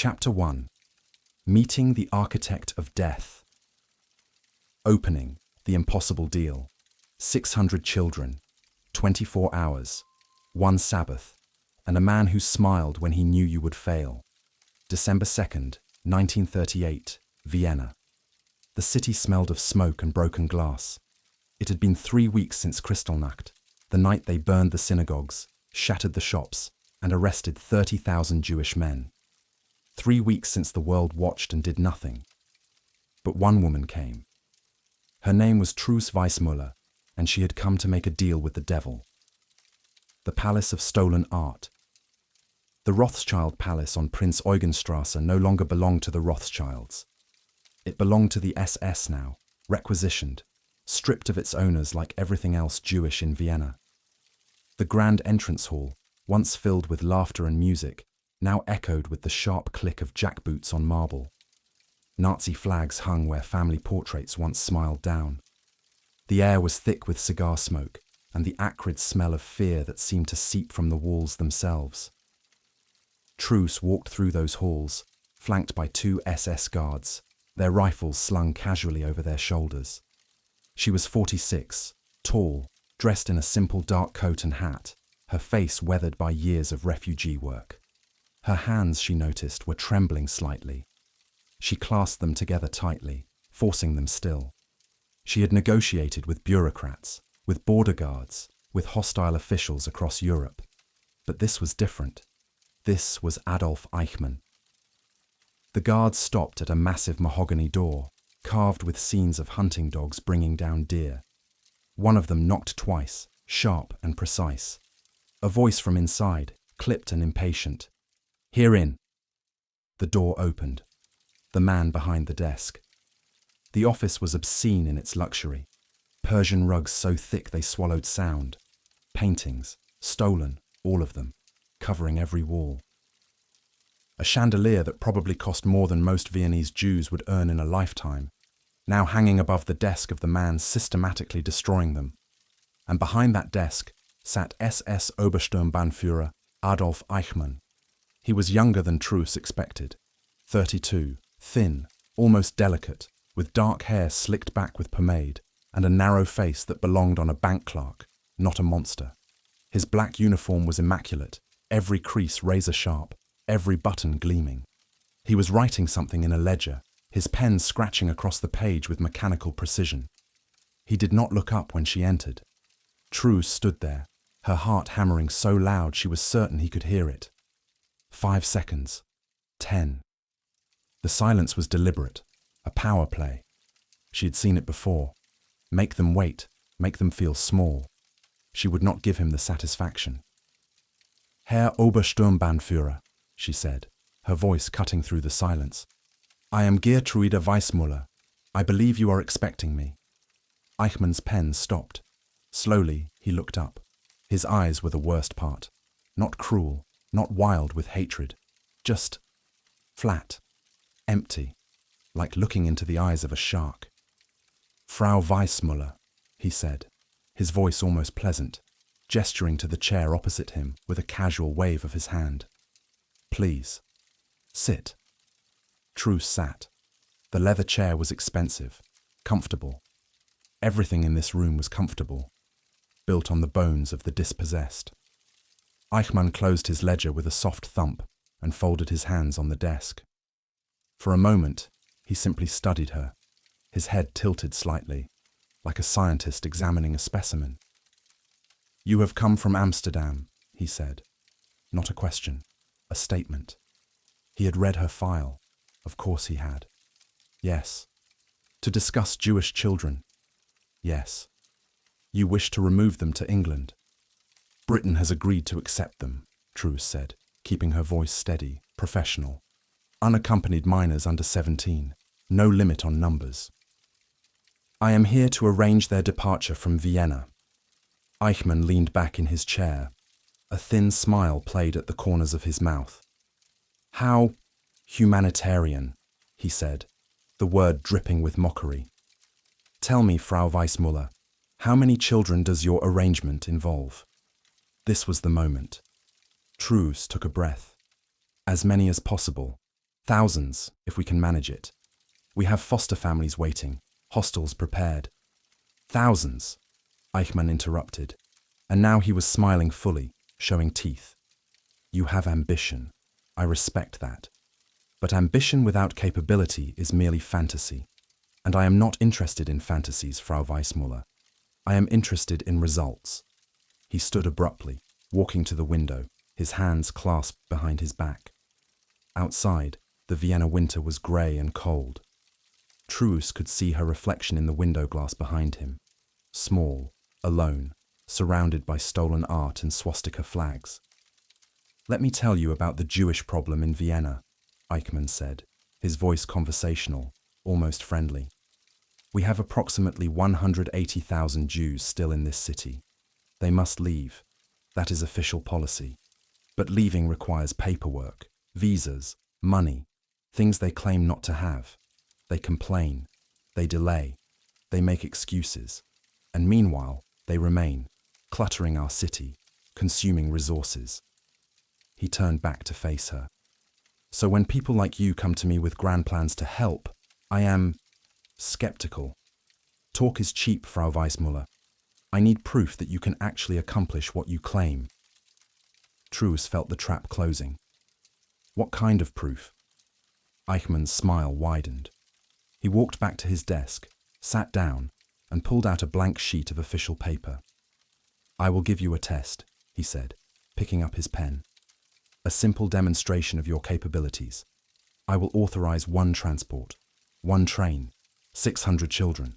Chapter 1. Meeting the Architect of Death. Opening, the impossible deal. 600 children, 24 hours, one Sabbath, and a man who smiled when he knew you would fail. December 2nd, 1938, Vienna. The city smelled of smoke and broken glass. It had been 3 weeks since Kristallnacht, the night they burned the synagogues, shattered the shops, and arrested 30,000 Jewish men. 3 weeks since the world watched and did nothing. But one woman came. Her name was Truus Wijsmuller, and she had come to make a deal with the devil. The Palace of Stolen Art. The Rothschild Palace on Prince Eugenstrasse no longer belonged to the Rothschilds. It belonged to the SS now, requisitioned, stripped of its owners like everything else Jewish in Vienna. The grand entrance hall, once filled with laughter and music, now echoed with the sharp click of jackboots on marble. Nazi flags hung where family portraits once smiled down. The air was thick with cigar smoke and the acrid smell of fear that seemed to seep from the walls themselves. Truus walked through those halls, flanked by 2 SS guards, their rifles slung casually over their shoulders. She was 46, tall, dressed in a simple dark coat and hat, her face weathered by years of refugee work. Her hands, she noticed, were trembling slightly. She clasped them together tightly, forcing them still. She had negotiated with bureaucrats, with border guards, with hostile officials across Europe. But this was different. This was Adolf Eichmann. The guards stopped at a massive mahogany door, carved with scenes of hunting dogs bringing down deer. One of them knocked twice, sharp and precise. A voice from inside, clipped and impatient. "Herein." The door opened. The man behind the desk. The office was obscene in its luxury. Persian rugs so thick they swallowed sound. Paintings, stolen, all of them, covering every wall. A chandelier that probably cost more than most Viennese Jews would earn in a lifetime, now hanging above the desk of the man systematically destroying them. And behind that desk sat SS Obersturmbannführer Adolf Eichmann. He was younger than Truus expected, 32, thin, almost delicate, with dark hair slicked back with pomade, and a narrow face that belonged on a bank clerk, not a monster. His black uniform was immaculate, every crease razor-sharp, every button gleaming. He was writing something in a ledger, his pen scratching across the page with mechanical precision. He did not look up when she entered. Truus stood there, her heart hammering so loud she was certain he could hear it. 5 seconds. 10. The silence was deliberate, a power play. She had seen it before. Make them wait, make them feel small. She would not give him the satisfaction. "Herr Obersturmbannführer," she said, her voice cutting through the silence. "I am Truus Wijsmuller. I believe you are expecting me." Eichmann's pen stopped. Slowly, he looked up. His eyes were the worst part. Not cruel, not wild with hatred. Just flat, empty, like looking into the eyes of a shark. "Frau Wijsmuller," he said, his voice almost pleasant, gesturing to the chair opposite him with a casual wave of his hand. "Please, sit." Truus sat. The leather chair was expensive, comfortable. Everything in this room was comfortable, built on the bones of the dispossessed. Eichmann closed his ledger with a soft thump and folded his hands on the desk. For a moment, he simply studied her, his head tilted slightly, like a scientist examining a specimen. "You have come from Amsterdam," he said. Not a question, a statement. He had read her file. Of course he had. Yes. To discuss Jewish children. Yes. You wish to remove them to England. Britain has agreed to accept them, Truus said, keeping her voice steady, professional. Unaccompanied minors under 17. No limit on numbers. "I am here to arrange their departure from Vienna." Eichmann leaned back in his chair. A thin smile played at the corners of his mouth. "How humanitarian," he said, the word dripping with mockery. "Tell me, Frau Wijsmuller, how many children does your arrangement involve?" This was the moment. Truus took a breath. "As many as possible," Thousands, if we can manage it. We have foster families waiting, hostels prepared. Thousands, Eichmann interrupted, and now he was smiling fully, showing teeth. You have ambition. I respect that. But ambition without capability is merely fantasy. And I am not interested in fantasies, Frau Wijsmuller. I am interested in results. He stood abruptly, walking to the window, his hands clasped behind his back. Outside, the Vienna winter was grey and cold. Truus could see her reflection in the window glass behind him. Small, alone, surrounded by stolen art and swastika flags. Let me tell you about the Jewish problem in Vienna, Eichmann said, his voice conversational, almost friendly. We have approximately 180,000 Jews still in this city. They must leave. That is official policy. But leaving requires paperwork, visas, money, things they claim not to have. They complain. They delay. They make excuses. And meanwhile, they remain, cluttering our city, consuming resources. He turned back to face her. So when people like you come to me with grand plans to help, I am skeptical. Talk is cheap, Frau Wijsmuller. I need proof that you can actually accomplish what you claim. Truus felt the trap closing. What kind of proof? Eichmann's smile widened. He walked back to his desk, sat down, and pulled out a blank sheet of official paper. I will give you a test, he said, picking up his pen. A simple demonstration of your capabilities. I will authorize one transport, one train, 600 children.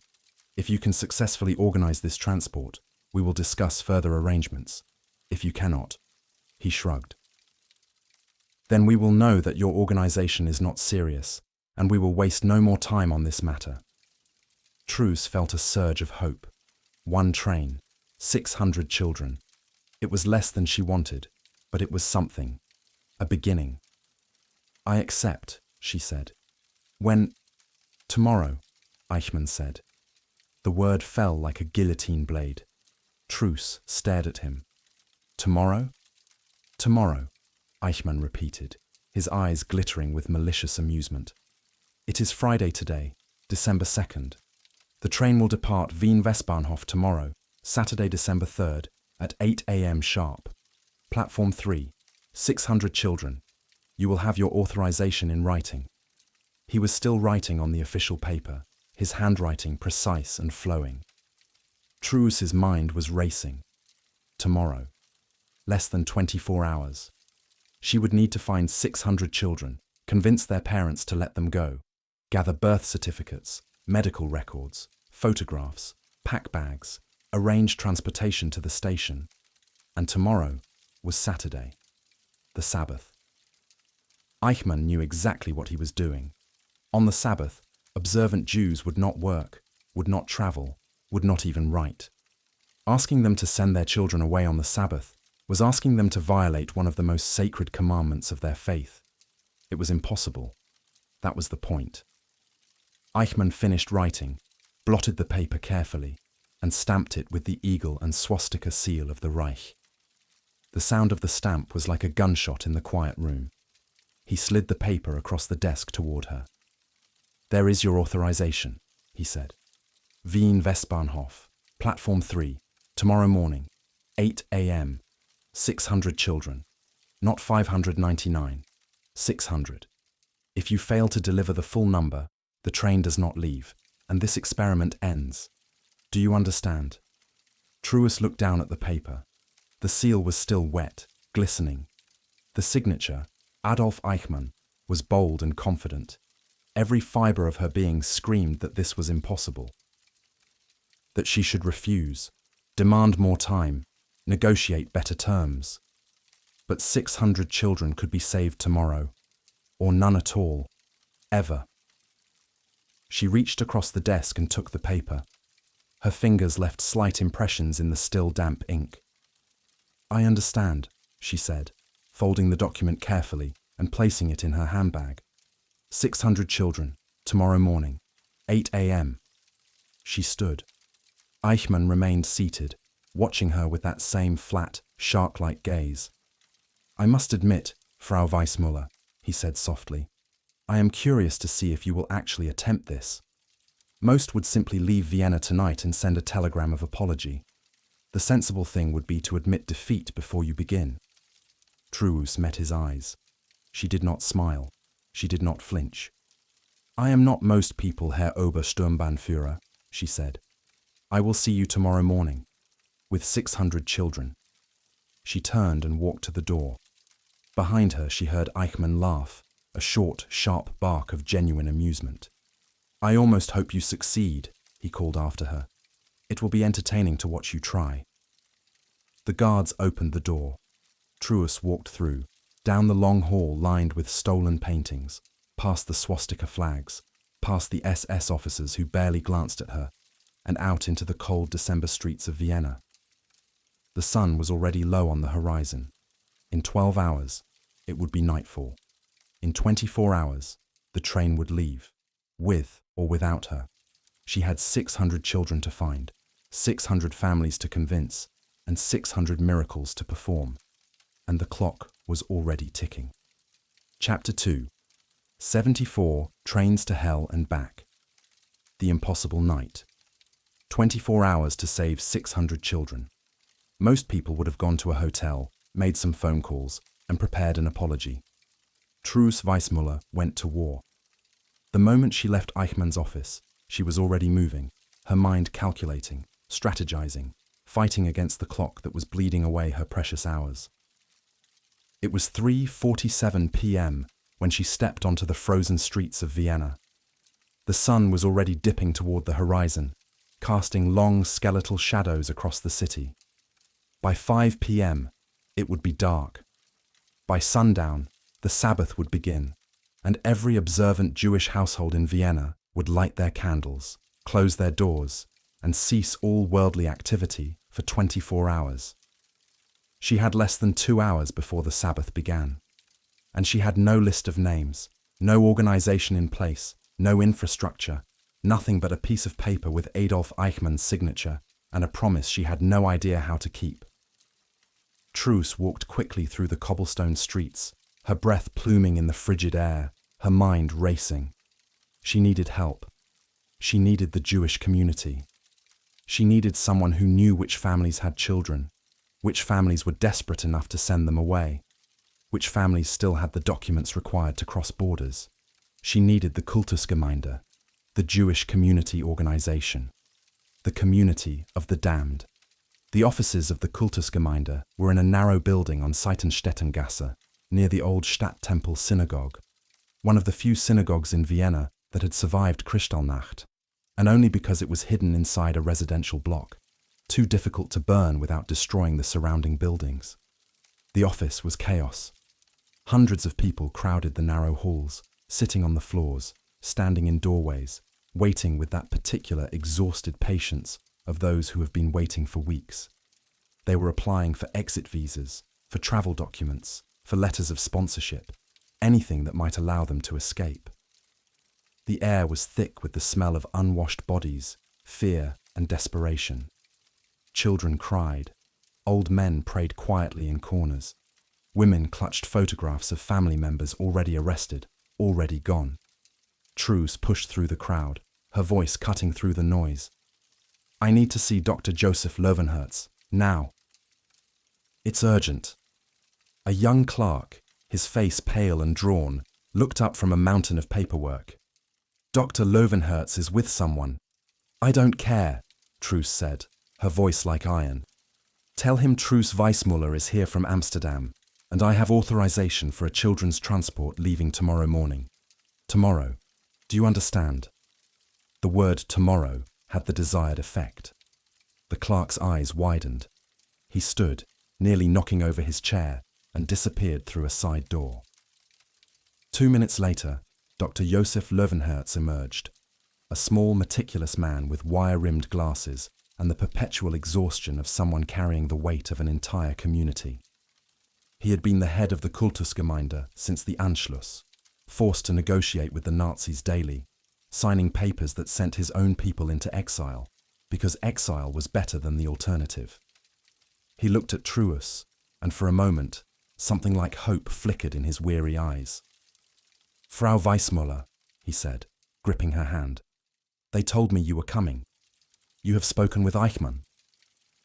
If you can successfully organize this transport, we will discuss further arrangements. If you cannot, he shrugged. Then we will know that your organization is not serious, and we will waste no more time on this matter. Truus felt a surge of hope. One train, 600 children. It was less than she wanted, but it was something. A beginning. I accept, she said. When? Tomorrow, Eichmann said. The word fell like a guillotine blade. Truus stared at him. Tomorrow? Tomorrow, Eichmann repeated, his eyes glittering with malicious amusement. It is Friday today, December 2nd. The train will depart Wien Westbahnhof tomorrow, Saturday, December 3rd, at 8 a.m. sharp. Platform 3, 600 children. You will have your authorization in writing. He was still writing on the official paper, his handwriting precise and flowing. Truus's mind was racing. Tomorrow. Less than 24 hours. She would need to find 600 children, convince their parents to let them go, gather birth certificates, medical records, photographs, pack bags, arrange transportation to the station. And tomorrow was Saturday, the Sabbath. Eichmann knew exactly what he was doing. On the Sabbath, observant Jews would not work, would not travel, would not even write. Asking them to send their children away on the Sabbath was asking them to violate one of the most sacred commandments of their faith. It was impossible. That was the point. Eichmann finished writing, blotted the paper carefully, and stamped it with the eagle and swastika seal of the Reich. The sound of the stamp was like a gunshot in the quiet room. He slid the paper across the desk toward her. There is your authorization, he said. Wien Westbahnhof, Platform 3, tomorrow morning, 8 a.m., 600 children, not 599, 600. If you fail to deliver the full number, the train does not leave, and this experiment ends. Do you understand? Truus looked down at the paper. The seal was still wet, glistening. The signature, Adolf Eichmann, was bold and confident. Every fibre of her being screamed that this was impossible. That she should refuse, demand more time, negotiate better terms. But 600 children could be saved tomorrow, or none at all, ever. She reached across the desk and took the paper. Her fingers left slight impressions in the still damp ink. I understand, she said, folding the document carefully and placing it in her handbag. 600 children, tomorrow morning, 8 a.m. She stood. Eichmann remained seated, watching her with that same flat, shark-like gaze. I must admit, Frau Wijsmuller, he said softly, I am curious to see if you will actually attempt this. Most would simply leave Vienna tonight and send a telegram of apology. The sensible thing would be to admit defeat before you begin. Truus met his eyes. She did not smile. She did not flinch. I am not most people, Herr Obersturmbannführer, she said. I will see you tomorrow morning, with 600 children. She turned and walked to the door. Behind her she heard Eichmann laugh, a short, sharp bark of genuine amusement. I almost hope you succeed, he called after her. It will be entertaining to watch you try. The guards opened the door. Truus walked through, down the long hall lined with stolen paintings, past the swastika flags, past the SS officers who barely glanced at her, and out into the cold December streets of Vienna. The sun was already low on the horizon. In 12 hours, it would be nightfall. In 24 hours, the train would leave, with or without her. She had 600 children to find, 600 families to convince, and 600 miracles to perform. And the clock was already ticking. Chapter 2. 74 Trains to Hell and Back. The Impossible Night. 24 hours to save 600 children. Most people would have gone to a hotel, made some phone calls, and prepared an apology. Truus Wijsmuller went to war. The moment she left Eichmann's office, she was already moving, her mind calculating, strategizing, fighting against the clock that was bleeding away her precious hours. It was 3:47 p.m. when she stepped onto the frozen streets of Vienna. The sun was already dipping toward the horizon, casting long skeletal shadows across the city. By 5 p.m., it would be dark. By sundown, the Sabbath would begin, and every observant Jewish household in Vienna would light their candles, close their doors, and cease all worldly activity for 24 hours. She had less than 2 hours before the Sabbath began, and she had no list of names, no organization in place, no infrastructure, nothing but a piece of paper with Adolf Eichmann's signature and a promise she had no idea how to keep. Truus walked quickly through the cobblestone streets, her breath pluming in the frigid air, her mind racing. She needed help. She needed the Jewish community. She needed someone who knew which families had children, which families were desperate enough to send them away, which families still had the documents required to cross borders. She needed the Kultusgemeinde, the Jewish community organization, the community of the damned. The offices of the Kultusgemeinde were in a narrow building on Seitenstättengasse, near the old Stadttempel synagogue, one of the few synagogues in Vienna that had survived Kristallnacht, and only because it was hidden inside a residential block, too difficult to burn without destroying the surrounding buildings. The office was chaos. Hundreds of people crowded the narrow halls, sitting on the floors, standing in doorways, waiting with that particular exhausted patience of those who have been waiting for weeks. They were applying for exit visas, for travel documents, for letters of sponsorship, anything that might allow them to escape. The air was thick with the smell of unwashed bodies, fear and desperation. Children cried. Old men prayed quietly in corners. Women clutched photographs of family members already arrested, already gone. Truus pushed through the crowd, her voice cutting through the noise. I need to see Dr. Josef Löwenherz, now. It's urgent. A young clerk, his face pale and drawn, looked up from a mountain of paperwork. Dr. Löwenherz is with someone. I don't care, Truus said, her voice like iron. Tell him Truus Wijsmuller is here from Amsterdam, and I have authorization for a children's transport leaving tomorrow morning. Tomorrow. Do you understand? The word tomorrow had the desired effect. The clerk's eyes widened. He stood, nearly knocking over his chair, and disappeared through a side door. 2 minutes later, Dr. Josef Löwenherz emerged, a small, meticulous man with wire-rimmed glasses and the perpetual exhaustion of someone carrying the weight of an entire community. He had been the head of the Kultusgemeinde since the Anschluss, forced to negotiate with the Nazis daily, signing papers that sent his own people into exile, because exile was better than the alternative. He looked at Truus, and for a moment, something like hope flickered in his weary eyes. Frau Wijsmuller, he said, gripping her hand. They told me you were coming. You have spoken with Eichmann.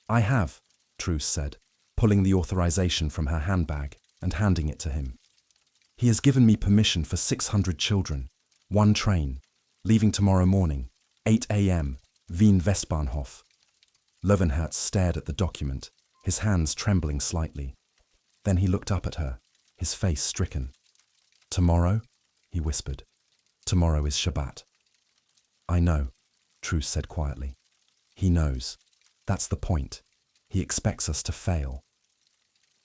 I have, Truus said, pulling the authorization from her handbag and handing it to him. He has given me permission for 600 children, one train, leaving tomorrow morning, 8 a.m., Wien Westbahnhof. Löwenherz stared at the document, his hands trembling slightly. Then he looked up at her, his face stricken. Tomorrow? He whispered. Tomorrow is Shabbat. I know, Truus said quietly. He knows. That's the point. He expects us to fail.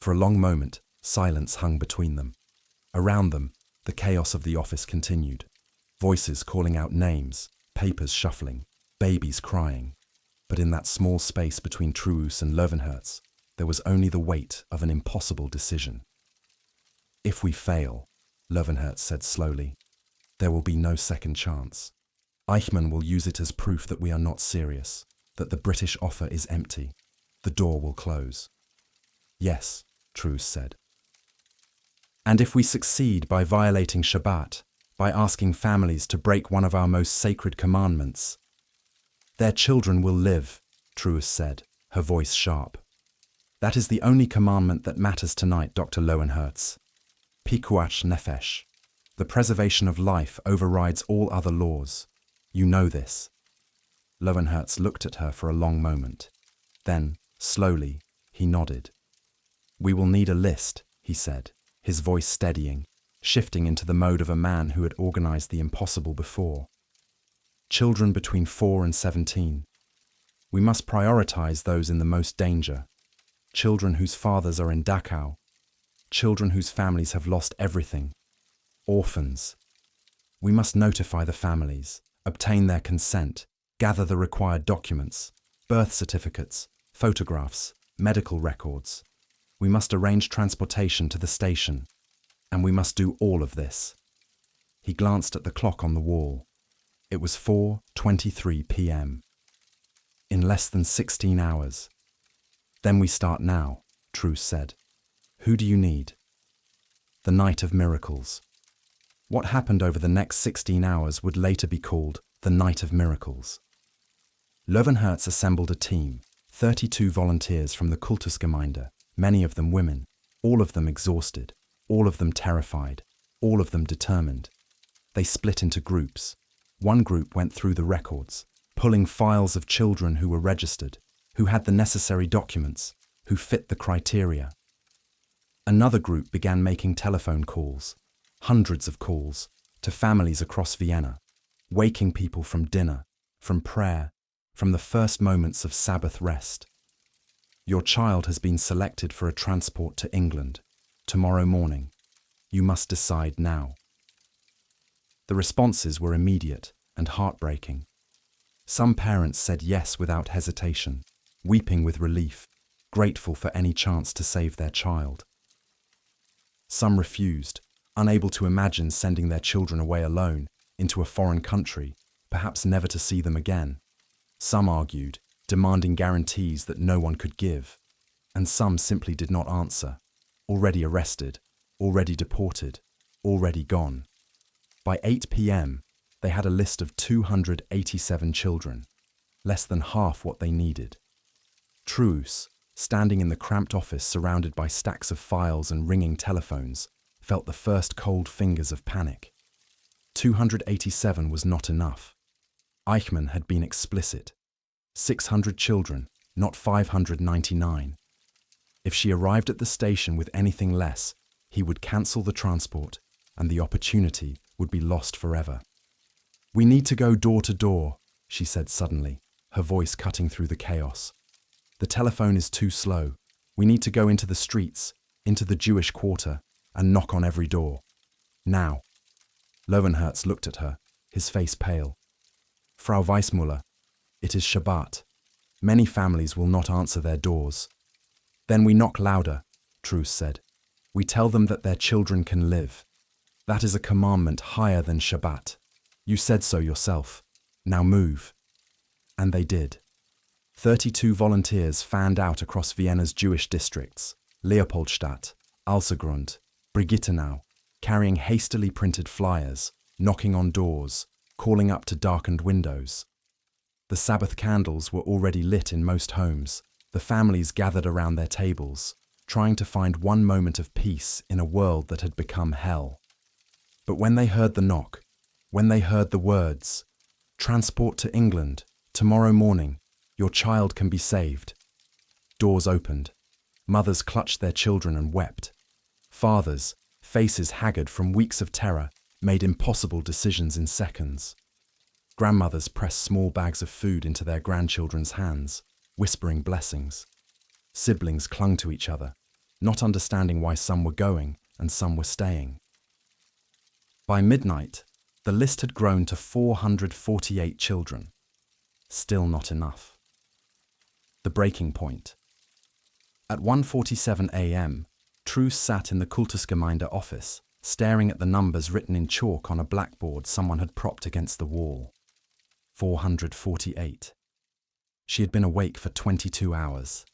For a long moment, silence hung between them. Around them, the chaos of the office continued. Voices calling out names, papers shuffling, babies crying. But in that small space between Truus and Löwenherz, there was only the weight of an impossible decision. If we fail, Löwenherz said slowly, there will be no second chance. Eichmann will use it as proof that we are not serious, that the British offer is empty. The door will close. Yes, Truus said. And if we succeed by violating Shabbat, by asking families to break one of our most sacred commandments, their children will live, Truus said, her voice sharp. That is the only commandment that matters tonight, Dr. Löwenherz. Pikuach nefesh. The preservation of life overrides all other laws. You know this. Löwenherz looked at her for a long moment. Then, slowly, he nodded. We will need a list, he said, his voice steadying, shifting into the mode of a man who had organized the impossible before. Children between 4 and 17. We must prioritize those in the most danger. Children whose fathers are in Dachau. Children whose families have lost everything. Orphans. We must notify the families, obtain their consent, gather the required documents, birth certificates, photographs, medical records. We must arrange transportation to the station, and we must do all of this. He glanced at the clock on the wall. It was 4:23 p.m. In less than 16 hours. Then we start now, Truus said. Who do you need? The night of miracles. What happened over the next 16 hours would later be called the Night of Miracles. Löwenherz assembled a team, 32 volunteers from the Kultusgemeinde, many of them women, all of them exhausted, all of them terrified, all of them determined. They split into groups. One group went through the records, pulling files of children who were registered, who had the necessary documents, who fit the criteria. Another group began making telephone calls, hundreds of calls, to families across Vienna, waking people from dinner, from prayer, from the first moments of Sabbath rest. Your child has been selected for a transport to England, tomorrow morning. You must decide now. The responses were immediate and heartbreaking. Some parents said yes without hesitation, weeping with relief, grateful for any chance to save their child. Some refused, unable to imagine sending their children away alone into a foreign country, perhaps never to see them again. Some argued, demanding guarantees that no one could give, and some simply did not answer, already arrested, already deported, already gone. By 8 p.m., they had a list of 287 children, less than half what they needed. Truus, standing in the cramped office surrounded by stacks of files and ringing telephones, felt the first cold fingers of panic. 287 was not enough. Eichmann had been explicit. 600 children, not 599. If she arrived at the station with anything less, he would cancel the transport, and the opportunity would be lost forever. We need to go door to door, she said suddenly, her voice cutting through the chaos. The telephone is too slow. We need to go into the streets, into the Jewish quarter, and knock on every door. Now. Löwenherz looked at her, his face pale. Frau Wijsmuller, it is Shabbat. Many families will not answer their doors. Then we knock louder, Truus said. We tell them that their children can live. That is a commandment higher than Shabbat. You said so yourself. Now move. And they did. 32 volunteers fanned out across Vienna's Jewish districts, Leopoldstadt, Alsergrund, Brigittenau, carrying hastily printed flyers, knocking on doors, calling up to darkened windows. The Sabbath candles were already lit in most homes, the families gathered around their tables, trying to find one moment of peace in a world that had become hell. But when they heard the knock, when they heard the words, "Transport to England, tomorrow morning, your child can be saved," doors opened. Mothers clutched their children and wept. Fathers, faces haggard from weeks of terror, made impossible decisions in seconds. Grandmothers pressed small bags of food into their grandchildren's hands, whispering blessings. Siblings clung to each other, not understanding why some were going and some were staying. By midnight, the list had grown to 448 children. Still not enough. The breaking point. At 1:47 a.m., Truus sat in the Kultusgemeinde office, staring at the numbers written in chalk on a blackboard someone had propped against the wall. 448. She had been awake for 22 hours.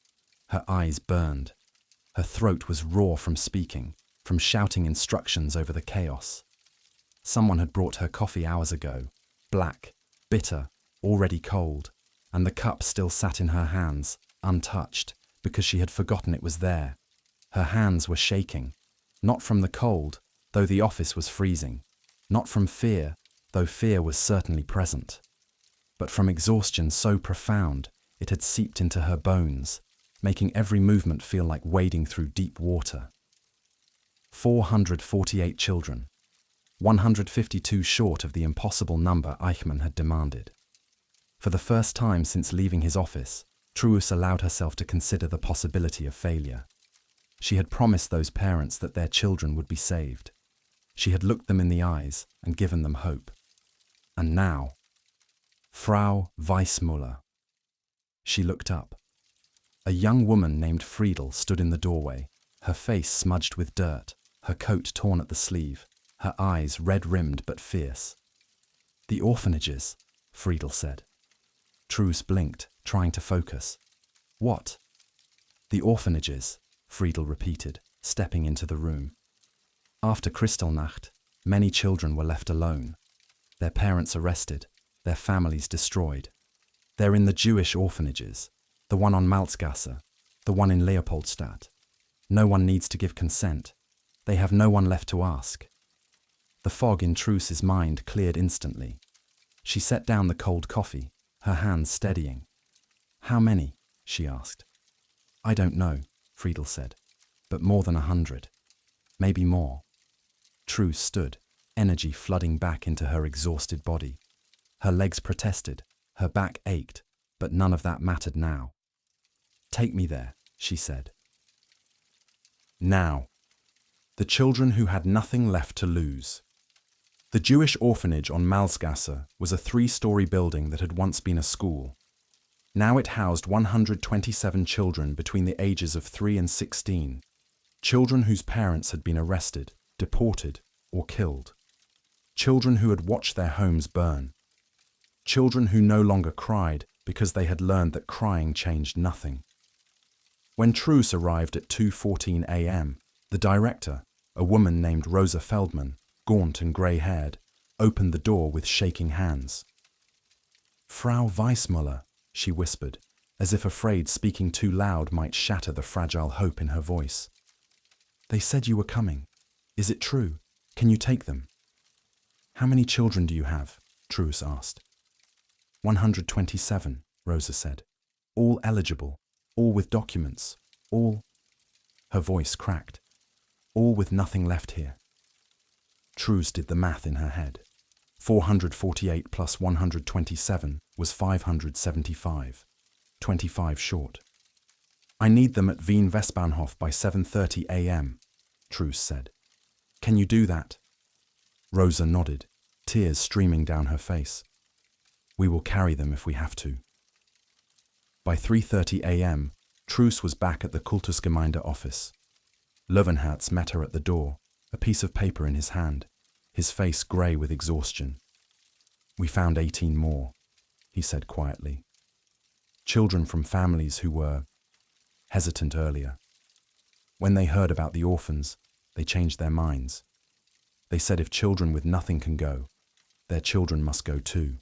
Her eyes burned. Her throat was raw from speaking, from shouting instructions over the chaos. Someone had brought her coffee hours ago, black, bitter, already cold, and the cup still sat in her hands, untouched, because she had forgotten it was there. Her hands were shaking, not from the cold, though the office was freezing, not from fear, though fear was certainly present, but from exhaustion so profound it had seeped into her bones, making every movement feel like wading through deep water. 448 children, 152 short of the impossible number Eichmann had demanded. For the first time since leaving his office, Truus allowed herself to consider the possibility of failure. She had promised those parents that their children would be saved. She had looked them in the eyes and given them hope. And now, Frau Wijsmuller. She looked up. A young woman named Friedel stood in the doorway, her face smudged with dirt, her coat torn at the sleeve, her eyes red-rimmed but fierce. "The orphanages," Friedel said. Truus blinked, trying to focus. "What?" "The orphanages," Friedel repeated, stepping into the room. After Kristallnacht, many children were left alone. Their parents arrested, their families destroyed. They're in the Jewish orphanages, the one on Malzgasse, the one in Leopoldstadt. No one needs to give consent. They have no one left to ask. The fog in Truus's mind cleared instantly. She set down the cold coffee, her hands steadying. "How many?" she asked. "I don't know," Friedel said, "but more than 100. Maybe more." Truus stood, energy flooding back into her exhausted body. Her legs protested, her back ached, but none of that mattered now. "Take me there," she said. Now. The children who had nothing left to lose. The Jewish orphanage on Malzgasse was a 3-story building that had once been a school. Now it housed 127 children between the ages of 3 and 16, children whose parents had been arrested, deported, or killed, children who had watched their homes burn, children who no longer cried because they had learned that crying changed nothing. When Truus arrived at 2:14 a.m., the director, a woman named Rosa Feldman, gaunt and grey-haired, opened the door with shaking hands. "Frau Wijsmuller," she whispered, as if afraid speaking too loud might shatter the fragile hope in her voice. "They said you were coming. Is it true? Can you take them?" "How many children do you have?" Truus asked. 127, Rosa said. "All eligible, all with documents, all—" Her voice cracked. "All with nothing left here." Truus did the math in her head. 448 plus 127 was 575. 25 short. "I need them at Wien Westbahnhof by 7:30 a.m., Truus said. "Can you do that?" Rosa nodded, tears streaming down her face. "We will carry them if we have to." By 3:30 a.m., Truus was back at the Kultusgemeinde office. Löwenherz met her at the door, a piece of paper in his hand, his face grey with exhaustion. "We found 18 more," he said quietly. Children from families who were hesitant earlier. When they heard about the orphans, they changed their minds. They said if children with nothing can go, their children must go too.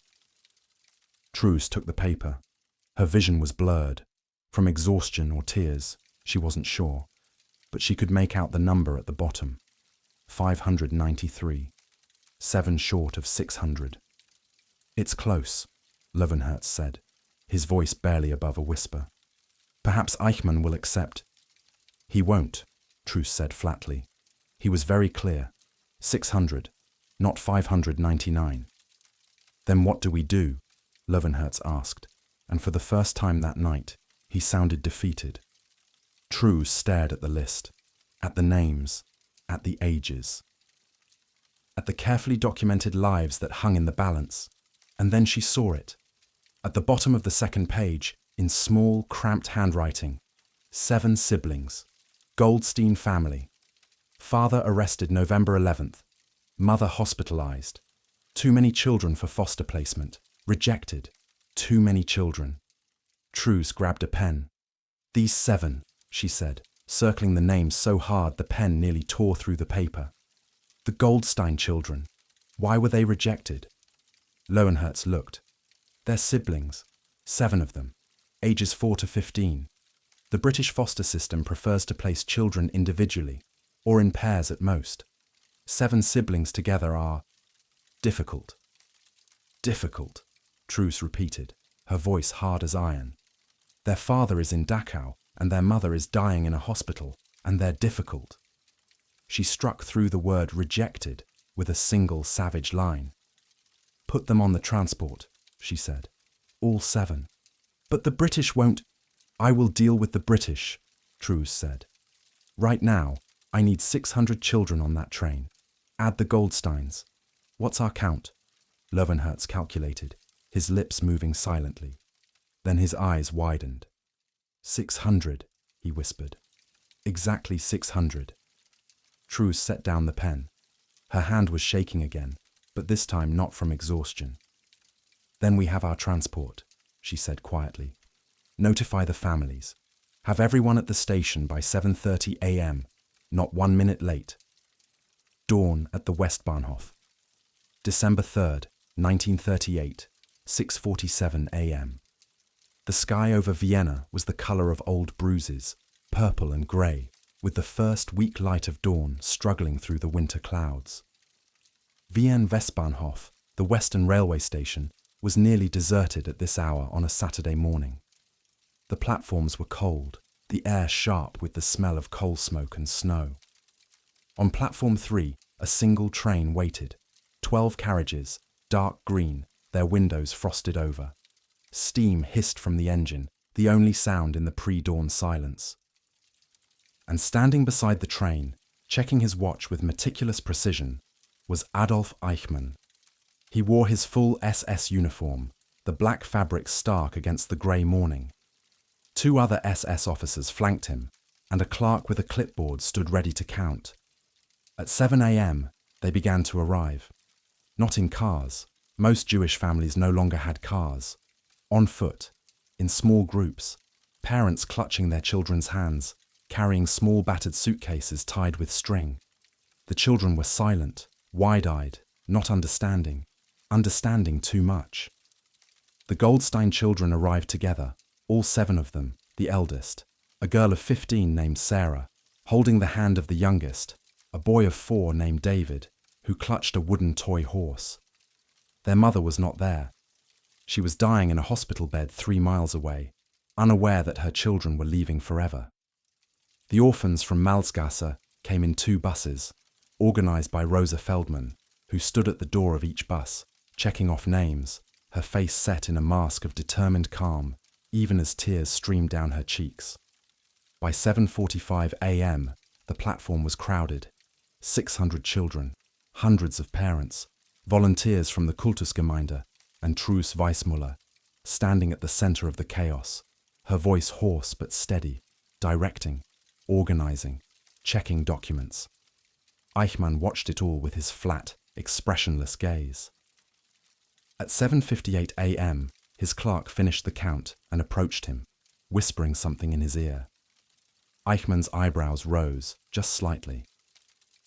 Truus took the paper. Her vision was blurred. From exhaustion or tears, she wasn't sure, but she could make out the number at the bottom. 593. 7 short of 600. It's close, Löwenherz said, his voice barely above a whisper. Perhaps Eichmann will accept. He won't, Truus said flatly. He was very clear. 600, not 599. Then what do we do? Löwenherz asked, and for the first time that night, he sounded defeated. Truus stared at the list, at the names, at the ages, at the carefully documented lives that hung in the balance, and then she saw it. At the bottom of the second page, in small, cramped handwriting, 7 siblings, Goldstein family. Father arrested November 11th, mother hospitalized, too many children for foster placement, rejected, too many children. Truus grabbed a pen. These 7, she said, circling the names so hard the pen nearly tore through the paper. The Goldstein children. Why were they rejected? Löwenherz looked. They're siblings, 7 of them, ages 4 to 15. The British foster system prefers to place children individually, or in pairs at most. 7 siblings together are difficult. Difficult, Truus repeated, her voice hard as iron. Their father is in Dachau, and their mother is dying in a hospital, and they're difficult. She struck through the word rejected with a single savage line. Put them on the transport, she said. All 7. But the British won't. I will deal with the British, Truus said. Right now, I need 600 children on that train. Add the Goldsteins. What's our count? Löwenherz calculated, his lips moving silently. Then his eyes widened. 600, he whispered. Exactly 600. Truus set down the pen. Her hand was shaking again, but this time not from exhaustion. Then we have our transport, she said quietly. Notify the families. Have everyone at the station by 7:30 a.m., not 1 minute late. Dawn at the Westbahnhof. December 3rd, 1938, 6:47 a.m. The sky over Vienna was the colour of old bruises, purple and grey, with the first weak light of dawn struggling through the winter clouds. Vienna Westbahnhof, the Western railway station, was nearly deserted at this hour on a Saturday morning. The platforms were cold, the air sharp with the smell of coal smoke and snow. On platform 3, a single train waited. 12 carriages, dark green, their windows frosted over. Steam hissed from the engine, the only sound in the pre-dawn silence. And standing beside the train, checking his watch with meticulous precision, was Adolf Eichmann. He wore his full SS uniform, the black fabric stark against the grey morning. 2 other SS officers flanked him, and a clerk with a clipboard stood ready to count. At 7 a.m., they began to arrive. Not in cars. Most Jewish families no longer had cars. On foot, in small groups, parents clutching their children's hands, carrying small battered suitcases tied with string. The children were silent, wide-eyed, not understanding too much. The Goldstein children arrived together, all 7 of them, the eldest, a girl of 15 named Sarah, holding the hand of the youngest, a boy of 4 named David, who clutched a wooden toy horse. Their mother was not there. She was dying in a hospital bed 3 miles away, unaware that her children were leaving forever. The orphans from Malzgasse came in 2 buses, organized by Rosa Feldman, who stood at the door of each bus, checking off names, her face set in a mask of determined calm, even as tears streamed down her cheeks. By 7:45 a.m., the platform was crowded. 600 children, hundreds of parents, volunteers from the Kultusgemeinde, and Truus Wijsmuller, standing at the center of the chaos, her voice hoarse but steady, directing, organizing, checking documents. Eichmann watched it all with his flat, expressionless gaze. At 7:58 a.m., his clerk finished the count and approached him, whispering something in his ear. Eichmann's eyebrows rose, just slightly.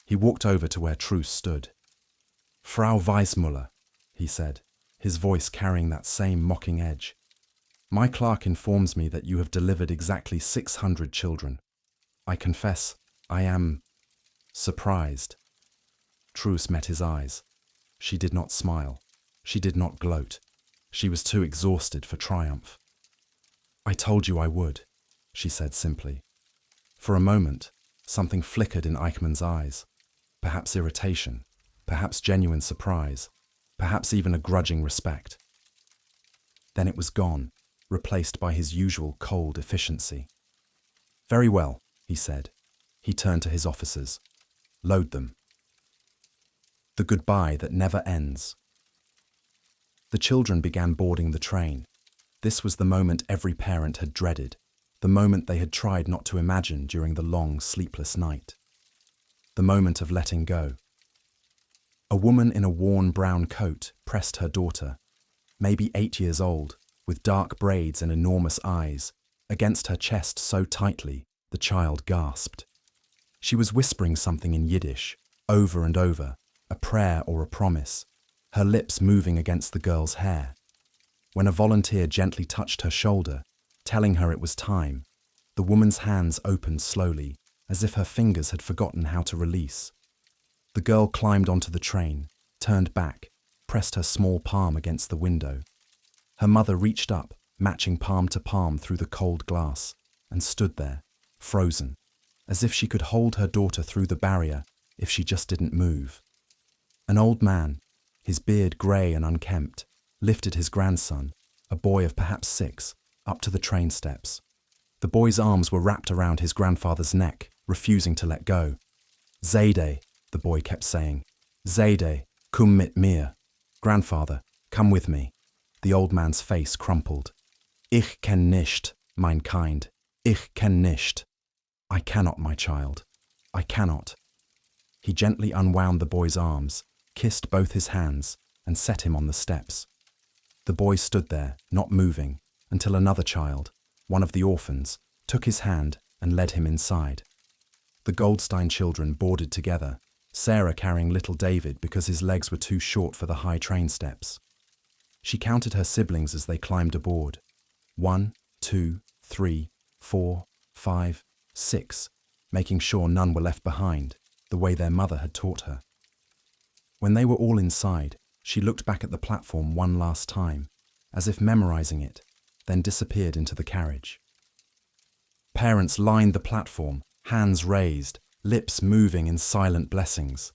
He walked over to where Truus stood. "Frau Wijsmuller," he said, his voice carrying that same mocking edge. "My clerk informs me that you have delivered exactly 600 children. I confess, I am surprised." Truus met his eyes. She did not smile. She did not gloat. She was too exhausted for triumph. "I told you I would," she said simply. For a moment, something flickered in Eichmann's eyes. Perhaps irritation, perhaps genuine surprise, perhaps even a grudging respect. Then it was gone, replaced by his usual cold efficiency. "Very well," he said. He turned to his officers. "Load them." The goodbye that never ends. The children began boarding the train. This was the moment every parent had dreaded, the moment they had tried not to imagine during the long, sleepless night. The moment of letting go. A woman in a worn brown coat pressed her daughter, maybe 8 years old, with dark braids and enormous eyes, against her chest so tightly the child gasped. She was whispering something in Yiddish, over and over, a prayer or a promise, her lips moving against the girl's hair. When a volunteer gently touched her shoulder, telling her it was time, the woman's hands opened slowly, as if her fingers had forgotten how to release. The girl climbed onto the train, turned back, pressed her small palm against the window. Her mother reached up, matching palm to palm through the cold glass, and stood there, frozen, as if she could hold her daughter through the barrier if she just didn't move. An old man, his beard grey and unkempt, lifted his grandson, a boy of perhaps 6, up to the train steps. The boy's arms were wrapped around his grandfather's neck, refusing to let go. "Zayde," the boy kept saying. "Zayde, komm mit mir." "Grandfather, come with me." The old man's face crumpled. "Ich kenn nicht, mein Kind. Ich kenn nicht." "I cannot, my child. I cannot." He gently unwound the boy's arms, kissed both his hands, and set him on the steps. The boy stood there, not moving, until another child, one of the orphans, took his hand and led him inside. The Goldstein children boarded together, Sarah carrying little David because his legs were too short for the high train steps. She counted her siblings as they climbed aboard. 1, 2, 3, 4, 5, 6, making sure none were left behind, the way their mother had taught her. When they were all inside, she looked back at the platform one last time, as if memorizing it, then disappeared into the carriage. Parents lined the platform, hands raised, lips moving in silent blessings.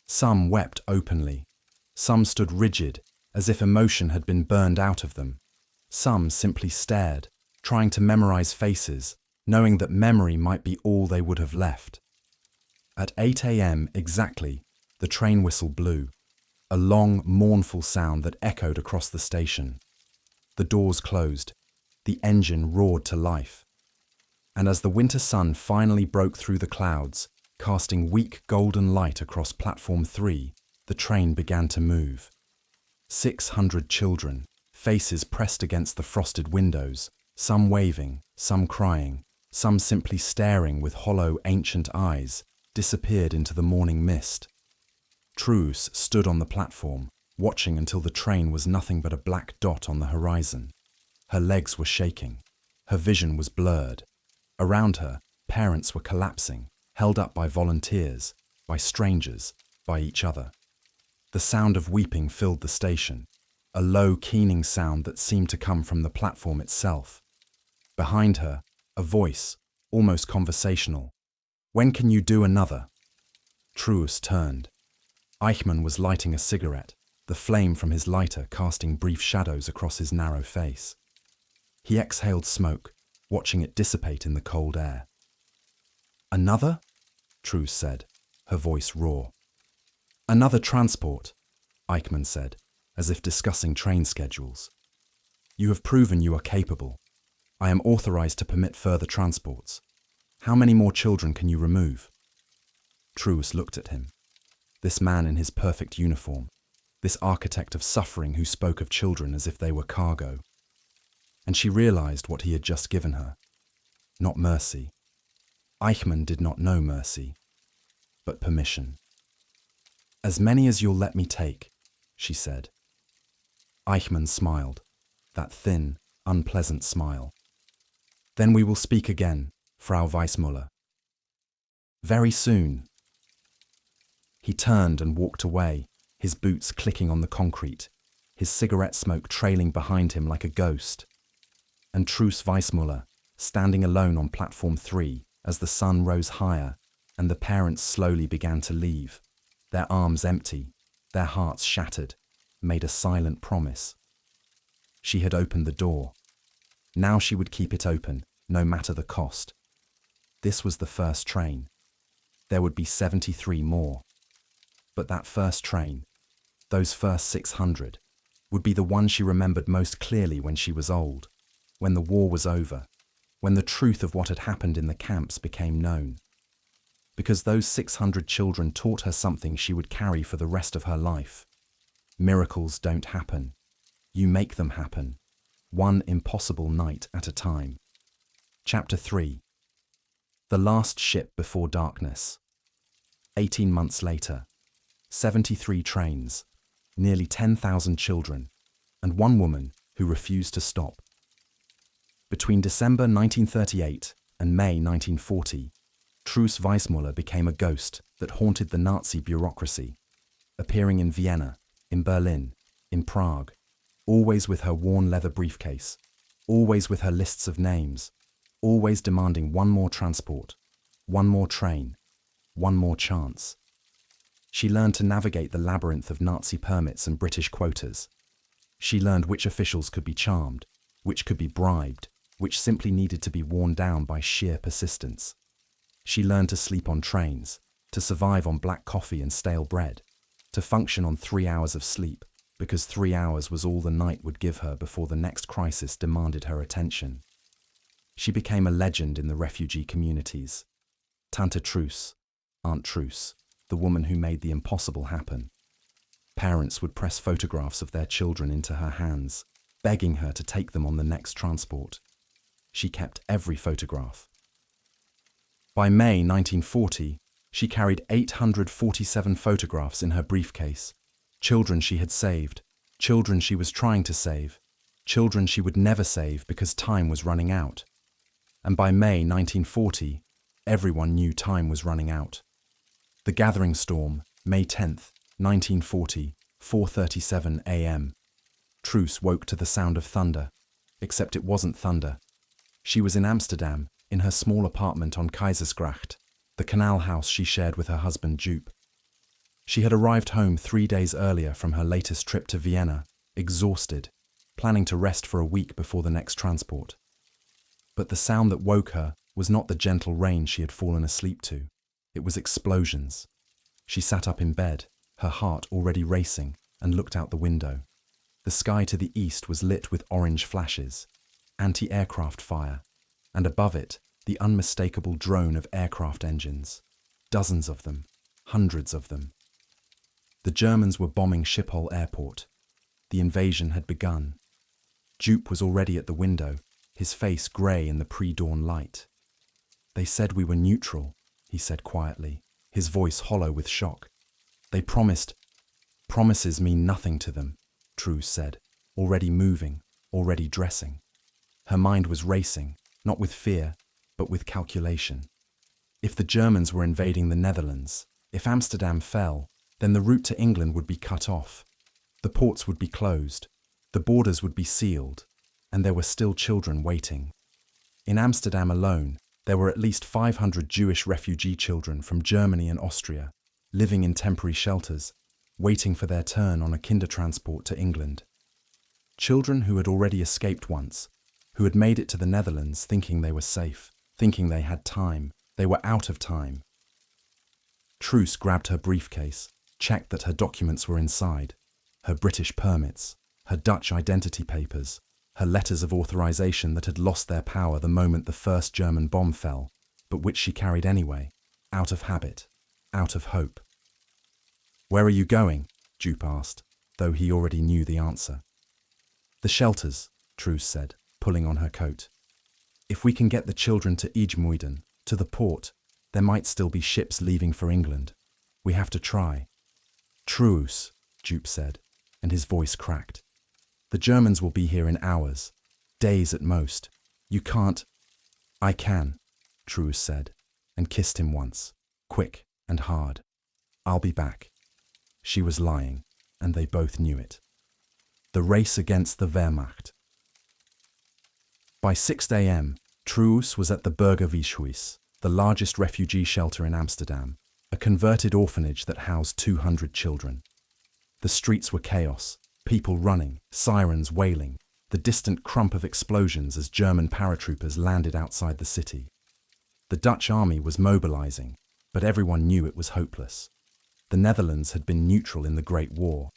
Some wept openly. Some stood rigid, as if emotion had been burned out of them. Some simply stared, trying to memorize faces, knowing that memory might be all they would have left. At 8 a.m. exactly, the train whistle blew, a long, mournful sound that echoed across the station. The doors closed. The engine roared to life. And as the winter sun finally broke through the clouds, casting weak golden light across platform 3, the train began to move. 600 children, faces pressed against the frosted windows, some waving, some crying, some simply staring with hollow, ancient eyes, disappeared into the morning mist. Truus stood on the platform, watching until the train was nothing but a black dot on the horizon. Her legs were shaking. Her vision was blurred. Around her, parents were collapsing, held up by volunteers, by strangers, by each other. The sound of weeping filled the station, a low, keening sound that seemed to come from the platform itself. Behind her, a voice, almost conversational. "When can you do another?" Truus turned. Eichmann was lighting a cigarette, the flame from his lighter casting brief shadows across his narrow face. He exhaled smoke, watching it dissipate in the cold air. "Another?" Truus said, her voice raw. "Another transport," Eichmann said, as if discussing train schedules. "You have proven you are capable. I am authorized to permit further transports. How many more children can you remove?" Truus looked at him. This man in his perfect uniform, this architect of suffering who spoke of children as if they were cargo. And she realized what he had just given her. Not mercy. Eichmann did not know mercy, but permission. As many as you'll let me take, she said. Eichmann smiled, that thin, unpleasant smile. Then we will speak again, Frau Wijsmuller. Very soon. He turned and walked away, his boots clicking on the concrete, his cigarette smoke trailing behind him like a ghost. And Truus Wijsmuller, standing alone on platform 3 as the sun rose higher and the parents slowly began to leave, their arms empty, their hearts shattered, made a silent promise. She had opened the door. Now she would keep it open, no matter the cost. This was the first train. There would be 73 more. But that first train, those first 600, would be the one she remembered most clearly when she was old, when the war was over, when the truth of what had happened in the camps became known. Because those 600 children taught her something she would carry for the rest of her life. Miracles don't happen. You make them happen, one impossible night at a time. Chapter 3. The Last Ship Before Darkness. 18 months later, 73 trains, nearly 10,000 children, and one woman who refused to stop. Between December 1938 and May 1940, Truus Wijsmuller became a ghost that haunted the Nazi bureaucracy, appearing in Vienna, in Berlin, in Prague, always with her worn leather briefcase, always with her lists of names, always demanding one more transport, one more train, one more chance. She learned to navigate the labyrinth of Nazi permits and British quotas. She learned which officials could be charmed, which could be bribed, which simply needed to be worn down by sheer persistence. She learned to sleep on trains, to survive on black coffee and stale bread, to function on 3 hours of sleep, because 3 hours was all the night would give her before the next crisis demanded her attention. She became a legend in the refugee communities. Tante Truus, Aunt Truus, the woman who made the impossible happen. Parents would press photographs of their children into her hands, begging her to take them on the next transport. She kept every photograph. By May 1940, she carried 847 photographs in her briefcase. Children she had saved, children she was trying to save, children she would never save because time was running out. And by May 1940, everyone knew time was running out. The gathering storm, May 10th, 1940, 4:37 a.m. Truus woke to the sound of thunder, except it wasn't thunder. She was in Amsterdam, in her small apartment on Keizersgracht, the canal house she shared with her husband Jupe. She had arrived home 3 days earlier from her latest trip to Vienna, exhausted, planning to rest for a week before the next transport. But the sound that woke her was not the gentle rain she had fallen asleep to. It was explosions. She sat up in bed, her heart already racing, and looked out the window. The sky to the east was lit with orange flashes, anti-aircraft fire, and above it, the unmistakable drone of aircraft engines. Dozens of them, hundreds of them. The Germans were bombing Schiphol Airport. The invasion had begun. Jupe was already at the window, his face grey in the pre-dawn light. They said we were neutral, he said quietly, his voice hollow with shock. They promised. Promises mean nothing to them, Truus said, already moving, already dressing. Her mind was racing, not with fear, but with calculation. If the Germans were invading the Netherlands, if Amsterdam fell, then the route to England would be cut off. The ports would be closed, the borders would be sealed, and there were still children waiting. In Amsterdam alone, there were at least 500 Jewish refugee children from Germany and Austria, living in temporary shelters, waiting for their turn on a Kindertransport to England. Children who had already escaped once, who had made it to the Netherlands thinking they were safe, thinking they had time. They were out of time. Truus grabbed her briefcase, checked that her documents were inside, her British permits, her Dutch identity papers, her letters of authorization that had lost their power the moment the first German bomb fell, but which she carried anyway, out of habit, out of hope. "Where are you going?" Jupe asked, though he already knew the answer. "The shelters," Truus said, pulling on her coat. "If we can get the children to Ijmuiden, to the port, there might still be ships leaving for England. We have to try." Truus, Jupe said, and his voice cracked. The Germans will be here in hours, days at most. You can't. I can, Truus said, and kissed him once, quick and hard. I'll be back. She was lying, and they both knew it. The race against the Wehrmacht. By 6 a.m., Truus was at the Burgerweeshuis, the largest refugee shelter in Amsterdam, a converted orphanage that housed 200 children. The streets were chaos, people running, sirens wailing, the distant crump of explosions as German paratroopers landed outside the city. The Dutch army was mobilizing, but everyone knew it was hopeless. The Netherlands had been neutral in the Great War.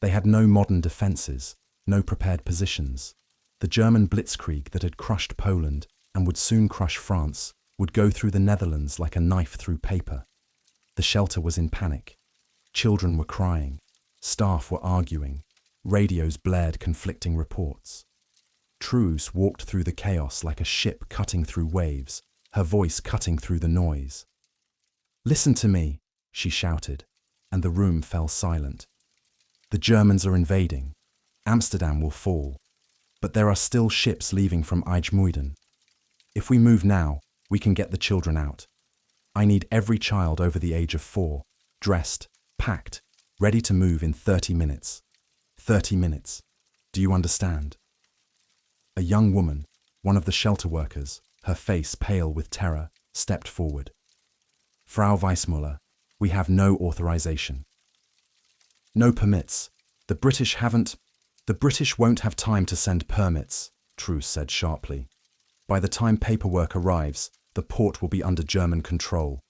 They had no modern defences, no prepared positions. The German blitzkrieg that had crushed Poland and would soon crush France would go through the Netherlands like a knife through paper. The shelter was in panic. Children were crying. Staff were arguing. Radios blared conflicting reports. Truus walked through the chaos like a ship cutting through waves, her voice cutting through the noise. "Listen to me," she shouted, and the room fell silent. "The Germans are invading. Amsterdam will fall. But there are still ships leaving from Eichmann. If we move now, we can get the children out. I need every child over the age of 4, dressed, packed, ready to move in 30 minutes. 30 minutes. Do you understand?" A young woman, one of the shelter workers, her face pale with terror, stepped forward. "Frau Wijsmuller, we have no authorization. No permits. The British won't have time to send permits," Truus said sharply. "By the time paperwork arrives, the port will be under German control.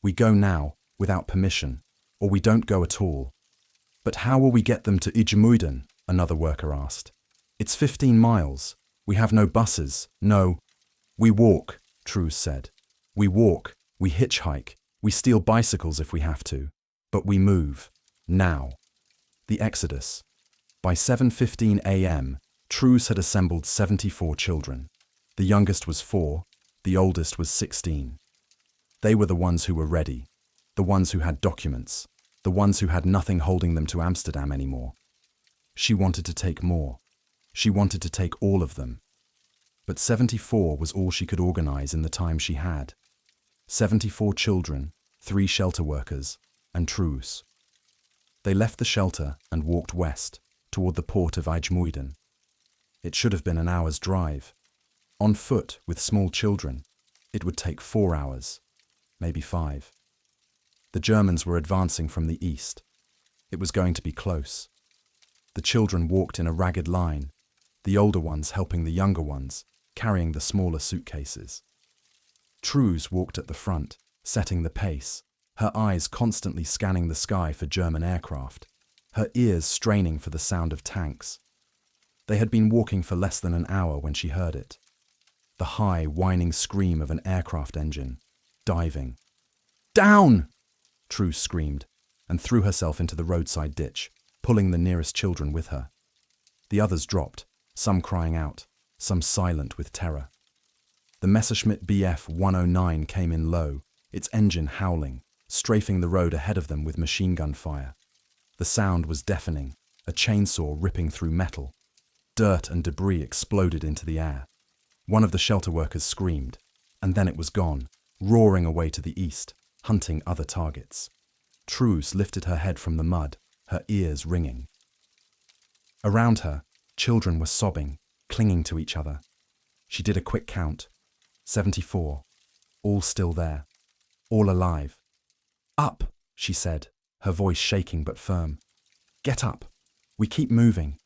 We go now, without permission, or we don't go at all." "But how will we get them to Eichmann?" another worker asked. "It's 15 miles. We have no buses, no—" "We walk," Truus said. "We walk, we hitchhike, we steal bicycles if we have to. But we move. Now." The Exodus. By 7:15 a.m., Truus had assembled 74 children. The youngest was 4, the oldest was 16. They were the ones who were ready, the ones who had documents, the ones who had nothing holding them to Amsterdam anymore. She wanted to take more. She wanted to take all of them. But 74 was all she could organize in the time she had. 74 children, 3 shelter workers, and Truus. They left the shelter and walked west, toward the port of Eichmann. It should have been an hour's drive. On foot, with small children, it would take 4 hours, maybe 5. The Germans were advancing from the east. It was going to be close. The children walked in a ragged line, the older ones helping the younger ones, carrying the smaller suitcases. Truus walked at the front, setting the pace, her eyes constantly scanning the sky for German aircraft, her ears straining for the sound of tanks. They had been walking for less than an hour when she heard it. The high, whining scream of an aircraft engine, diving. "Down!" Truus screamed, and threw herself into the roadside ditch, pulling the nearest children with her. The others dropped, some crying out, some silent with terror. The Messerschmitt Bf 109 came in low, its engine howling, strafing the road ahead of them with machine gun fire. The sound was deafening, a chainsaw ripping through metal. Dirt and debris exploded into the air. One of the shelter workers screamed, and then it was gone, roaring away to the east, hunting other targets. Truus lifted her head from the mud, her ears ringing. Around her, children were sobbing, clinging to each other. She did a quick count. 74. All still there. All alive. "Up," she said, her voice shaking but firm. "Get up. We keep moving."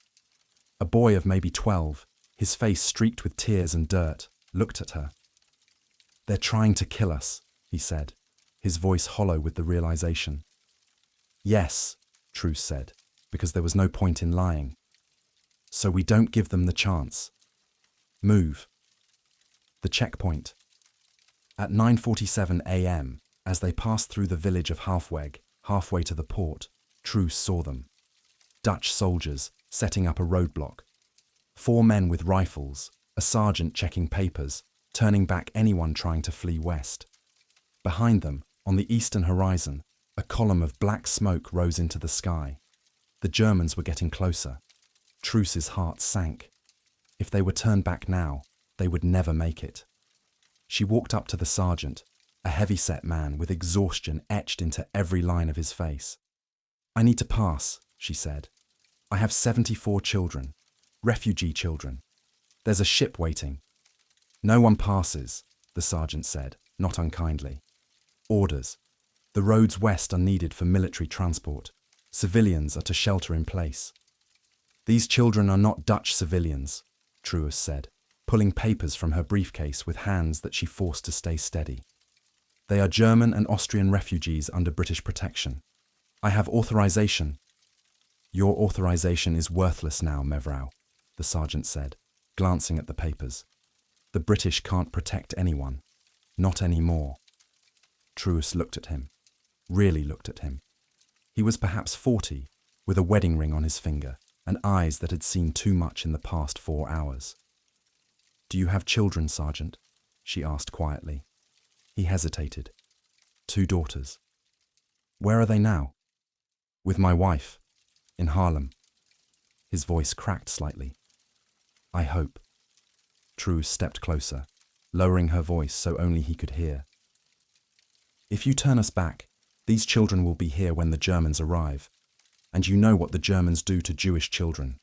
A boy of maybe 12, his face streaked with tears and dirt, looked at her. "They're trying to kill us," he said, his voice hollow with the realization. "Yes," Truus said, because there was no point in lying. "So we don't give them the chance. Move." The checkpoint. At 9:47 a.m., as they passed through the village of Halfweg, halfway to the port, Truus saw them. Dutch soldiers setting up a roadblock. 4 men with rifles, a sergeant checking papers, turning back anyone trying to flee west. Behind them, on the eastern horizon, A column of black smoke rose into the sky. The Germans were getting closer. Truus's heart sank. If they were turned back now, they would never make it. She walked up to the sergeant, a heavy-set man with exhaustion etched into every line of his face. "I need to pass," she said. "I have 74 children, refugee children. There's a ship waiting." "No one passes," the sergeant said, not unkindly. "Orders. The roads west are needed for military transport. Civilians are to shelter in place." "These children are not Dutch civilians," Truus said, pulling papers from her briefcase with hands that she forced to stay steady. "They are German and Austrian refugees under British protection. I have authorization." "Your authorization is worthless now, Mevrou," the sergeant said, glancing at the papers. "The British can't protect anyone. Not anymore." Truus looked at him, really looked at him. He was perhaps 40, with a wedding ring on his finger and eyes that had seen too much in the past 4 hours. "Do you have children, Sergeant?" she asked quietly. He hesitated. "2 daughters." "Where are they now?" "With my wife, in Haarlem." His voice cracked slightly. "I hope." Truus stepped closer, lowering her voice so only he could hear. "If you turn us back, these children will be here when the Germans arrive. And you know what the Germans do to Jewish children.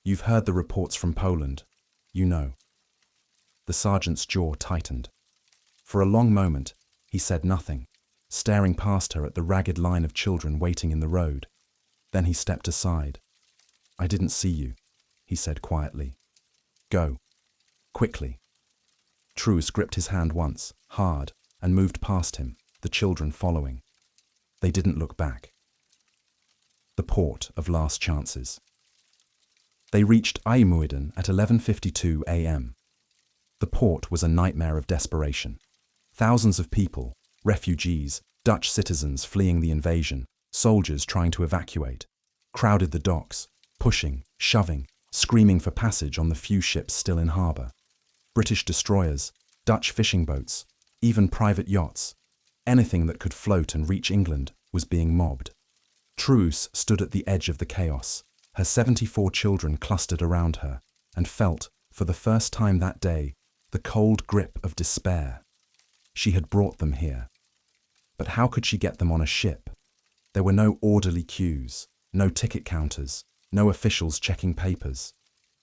You've heard the reports from Poland. You know." The sergeant's jaw tightened. For a long moment, he said nothing, staring past her at the ragged line of children waiting in the road. Then he stepped aside. "I didn't see you," he said quietly. "Go. Quickly." Truus gripped his hand once, hard, and moved past him, the children following. They didn't look back. The port of last chances. They reached IJmuiden at 11:52 a.m. The port was a nightmare of desperation. Thousands of people, refugees, Dutch citizens fleeing the invasion, soldiers trying to evacuate, crowded the docks, pushing, shoving, screaming for passage on the few ships still in harbour. British destroyers, Dutch fishing boats, even private yachts, anything that could float and reach England was being mobbed. Truus stood at the edge of the chaos, her 74 children clustered around her, and felt, for the first time that day, the cold grip of despair. She had brought them here. But how could she get them on a ship? There were no orderly queues, no ticket counters, no officials checking papers.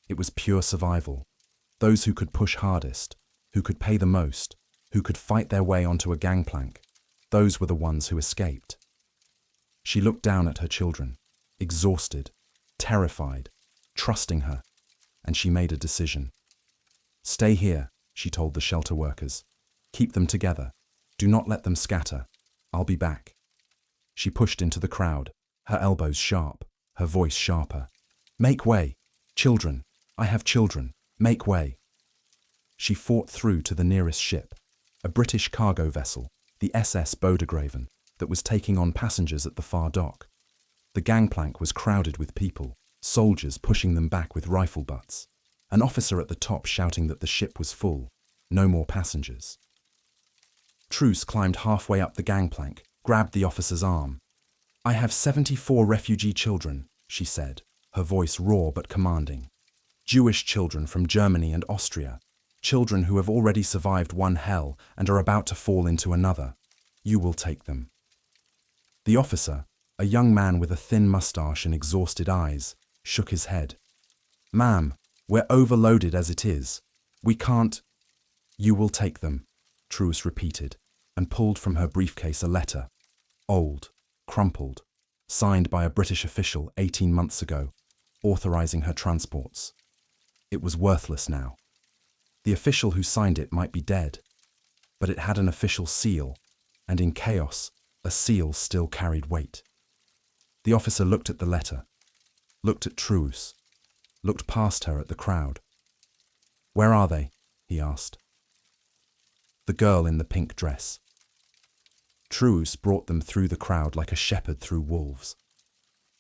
It was pure survival. Those who could push hardest, who could pay the most, who could fight their way onto a gangplank, those were the ones who escaped. She looked down at her children, exhausted, terrified, trusting her, and she made a decision. "Stay here," she told the shelter workers. "Keep them together. Do not let them scatter. I'll be back." She pushed into the crowd, her elbows sharp, her voice sharper. "Make way! Children! I have children! Make way!" She fought through to the nearest ship, a British cargo vessel, the SS Bodegraven, that was taking on passengers at the far dock. The gangplank was crowded with people, soldiers pushing them back with rifle butts, an officer at the top shouting that the ship was full, no more passengers. Truus climbed halfway up the gangplank, grabbed the officer's arm. "I have 74 refugee children," she said, her voice raw but commanding. "Jewish children from Germany and Austria, children who have already survived one hell and are about to fall into another. You will take them." The officer, a young man with a thin mustache and exhausted eyes, shook his head. "Ma'am, we're overloaded as it is. We can't—" "You will take them," Truus repeated, and pulled from her briefcase a letter, old, crumpled, signed by a British official 18 months ago, authorizing her transports. It was worthless now. The official who signed it might be dead, but it had an official seal, and in chaos, a seal still carried weight. The officer looked at the letter, looked at Truus, looked past her at the crowd. "Where are they?" he asked. "The girl in the pink dress." Truus brought them through the crowd like a shepherd through wolves.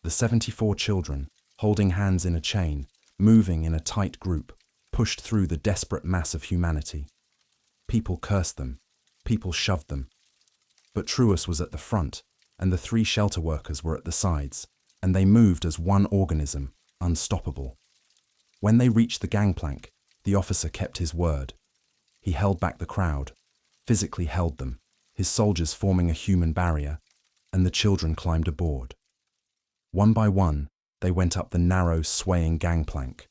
The 74 children, holding hands in a chain, moving in a tight group, pushed through the desperate mass of humanity. People cursed them, people shoved them. But Truus was at the front, and the 3 shelter workers were at the sides, and they moved as one organism, unstoppable. When they reached the gangplank, the officer kept his word. He held back the crowd, physically held them, his soldiers forming a human barrier, and the children climbed aboard. One by one, they went up the narrow, swaying gangplank.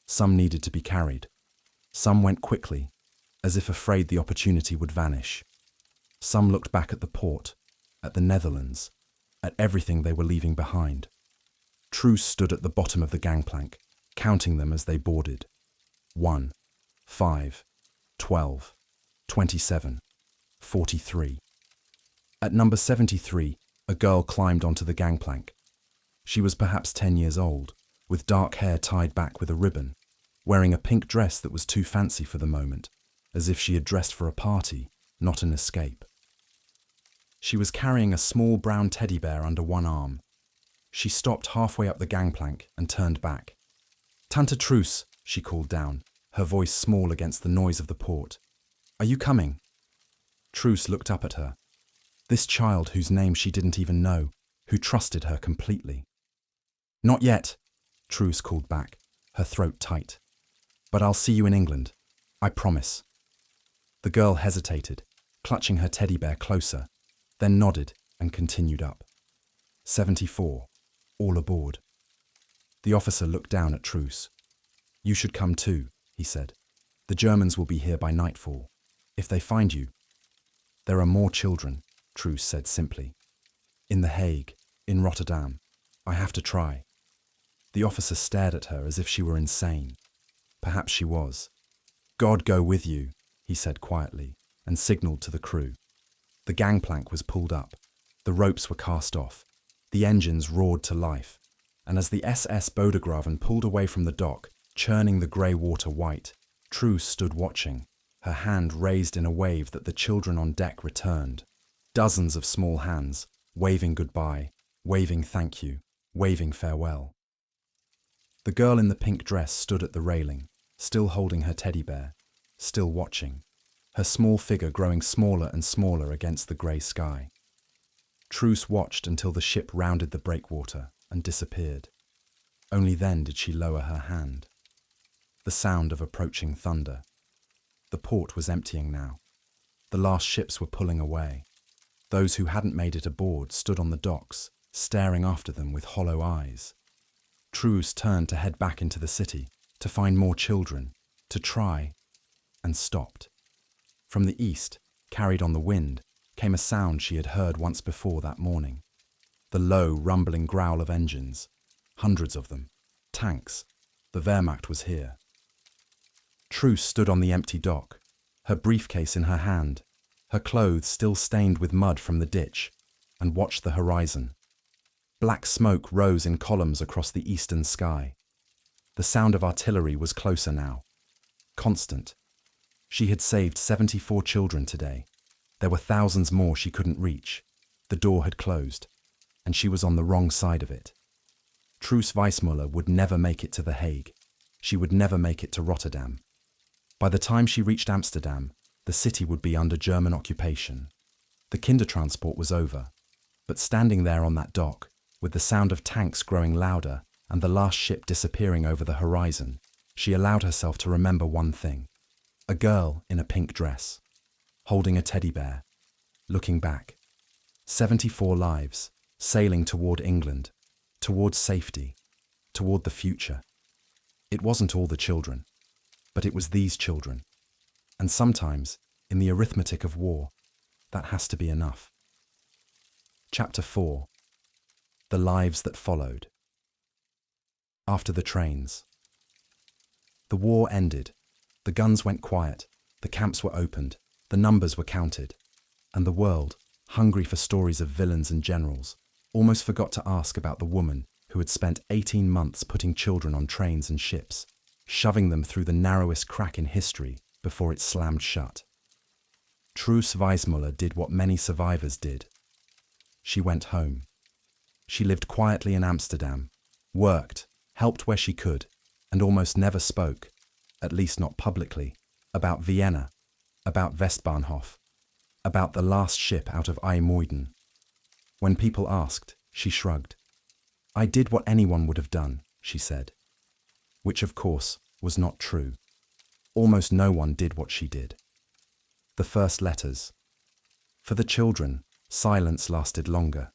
Some needed to be carried. Some went quickly, as if afraid the opportunity would vanish. Some looked back at the port, at the Netherlands, at everything they were leaving behind. Truus stood at the bottom of the gangplank, counting them as they boarded. 1, 5, 12, 27, 43. At number 73, a girl climbed onto the gangplank. She was perhaps 10 years old, with dark hair tied back with a ribbon, wearing a pink dress that was too fancy for the moment, as if she had dressed for a party, not an escape. She was carrying a small brown teddy bear under one arm. She stopped halfway up the gangplank and turned back. "Tante Truus," she called down, her voice small against the noise of the port. "Are you coming?" Truus looked up at her. This child whose name she didn't even know, who trusted her completely. "Not yet," Truus called back, her throat tight. "But I'll see you in England. I promise." The girl hesitated, clutching her teddy bear closer, then nodded and continued up. 74, all aboard. The officer looked down at Truus. "You should come too," he said. "The Germans will be here by nightfall. If they find you—" "There are more children," Truus said simply. "In The Hague, in Rotterdam. I have to try." The officer stared at her as if she were insane. Perhaps she was. "God go with you," he said quietly, and signaled to the crew. The gangplank was pulled up. The ropes were cast off. The engines roared to life. And as the SS Bodegraven pulled away from the dock, churning the grey water white, Truus stood watching, her hand raised in a wave that the children on deck returned. Dozens of small hands, waving goodbye, waving thank you, waving farewell. The girl in the pink dress stood at the railing, still holding her teddy bear, still watching, her small figure growing smaller and smaller against the grey sky. Truus watched until the ship rounded the breakwater and disappeared. Only then did she lower her hand. The sound of approaching thunder. The port was emptying now. The last ships were pulling away. Those who hadn't made it aboard stood on the docks, staring after them with hollow eyes. Truus turned to head back into the city, to find more children, to try, and stopped. From the east, carried on the wind, came a sound she had heard once before that morning. The low, rumbling growl of engines. Hundreds of them. Tanks. The Wehrmacht was here. Truus stood on the empty dock, her briefcase in her hand, her clothes still stained with mud from the ditch, and watched the horizon. Black smoke rose in columns across the eastern sky. The sound of artillery was closer now. Constant. She had saved 74 children today. There were thousands more she couldn't reach. The door had closed, and she was on the wrong side of it. Truus Wijsmuller would never make it to The Hague. She would never make it to Rotterdam. By the time she reached Amsterdam, the city would be under German occupation. The Kindertransport was over, but standing there on that dock, with the sound of tanks growing louder and the last ship disappearing over the horizon, she allowed herself to remember one thing. A girl in a pink dress, holding a teddy bear, looking back. 74 lives, sailing toward England, toward safety, toward the future. It wasn't all the children, but it was these children. And sometimes, in the arithmetic of war, that has to be enough. Chapter 4. The Lives That Followed. After the trains. The war ended. The guns went quiet. The camps were opened. The numbers were counted. And the world, hungry for stories of villains and generals, almost forgot to ask about the woman who had spent 18 months putting children on trains and ships, shoving them through the narrowest crack in history before it slammed shut. Truus Wijsmuller did what many survivors did. She went home. She lived quietly in Amsterdam, worked, helped where she could, and almost never spoke, at least not publicly, about Vienna, about Westbahnhof, about the last ship out of IJmuiden. When people asked, she shrugged. "I did what anyone would have done," she said. Which, of course, was not true. Almost no one did what she did. The first letters. For the children, silence lasted longer.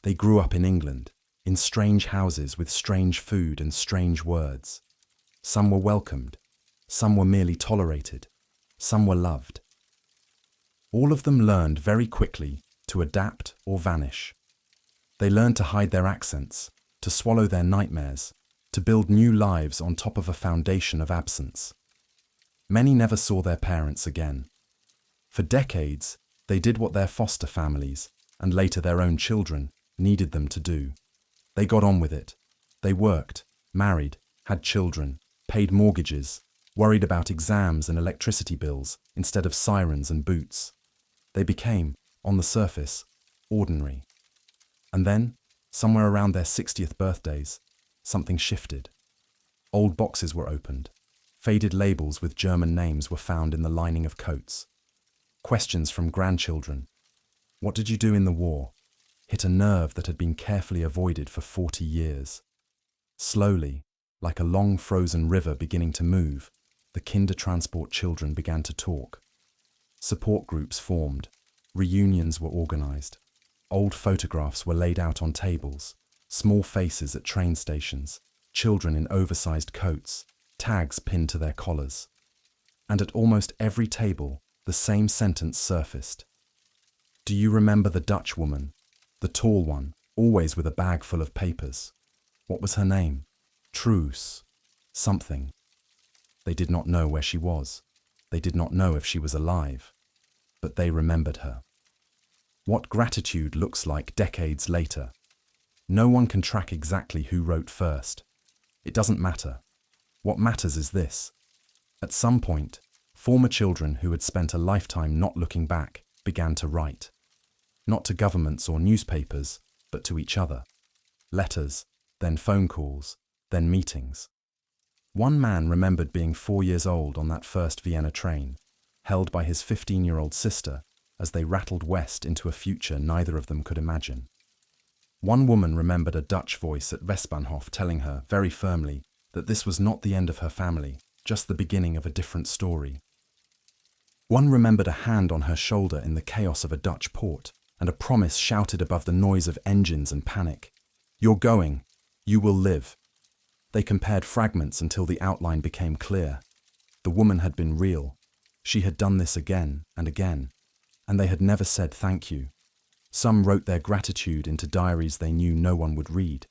They grew up in England, in strange houses with strange food and strange words. Some were welcomed, some were merely tolerated, some were loved. All of them learned very quickly to adapt or vanish. They learned to hide their accents, to swallow their nightmares, to build new lives on top of a foundation of absence. Many never saw their parents again. For decades, they did what their foster families, and later their own children, needed them to do. They got on with it. They worked, married, had children, paid mortgages, worried about exams and electricity bills instead of sirens and boots. They became, on the surface, ordinary. And then, somewhere around their 60th birthdays, something shifted. Old boxes were opened. Faded labels with German names were found in the lining of coats. Questions from grandchildren. What did you do in the war? Hit a nerve that had been carefully avoided for 40 years. Slowly, like a long frozen river beginning to move, the Kindertransport children began to talk. Support groups formed. Reunions were organized. Old photographs were laid out on tables. Small faces at train stations. Children in oversized coats. Tags pinned to their collars. And at almost every table, the same sentence surfaced. "Do you remember the Dutch woman? The tall one, always with a bag full of papers. What was her name? Truus. Something." They did not know where she was. They did not know if she was alive. But they remembered her. What gratitude looks like decades later. No one can track exactly who wrote first. It doesn't matter. What matters is this. At some point, former children who had spent a lifetime not looking back began to write. Not to governments or newspapers, but to each other. Letters, then phone calls, then meetings. One man remembered being 4 years old on that first Vienna train, held by his 15-year-old sister as they rattled west into a future neither of them could imagine. One woman remembered a Dutch voice at Westbahnhof telling her, very firmly, that this was not the end of her family, just the beginning of a different story. One remembered a hand on her shoulder in the chaos of a Dutch port, and a promise shouted above the noise of engines and panic. "You're going. You will live." They compared fragments until the outline became clear. The woman had been real. She had done this again and again, and they had never said thank you. Some wrote their gratitude into diaries they knew no one would read.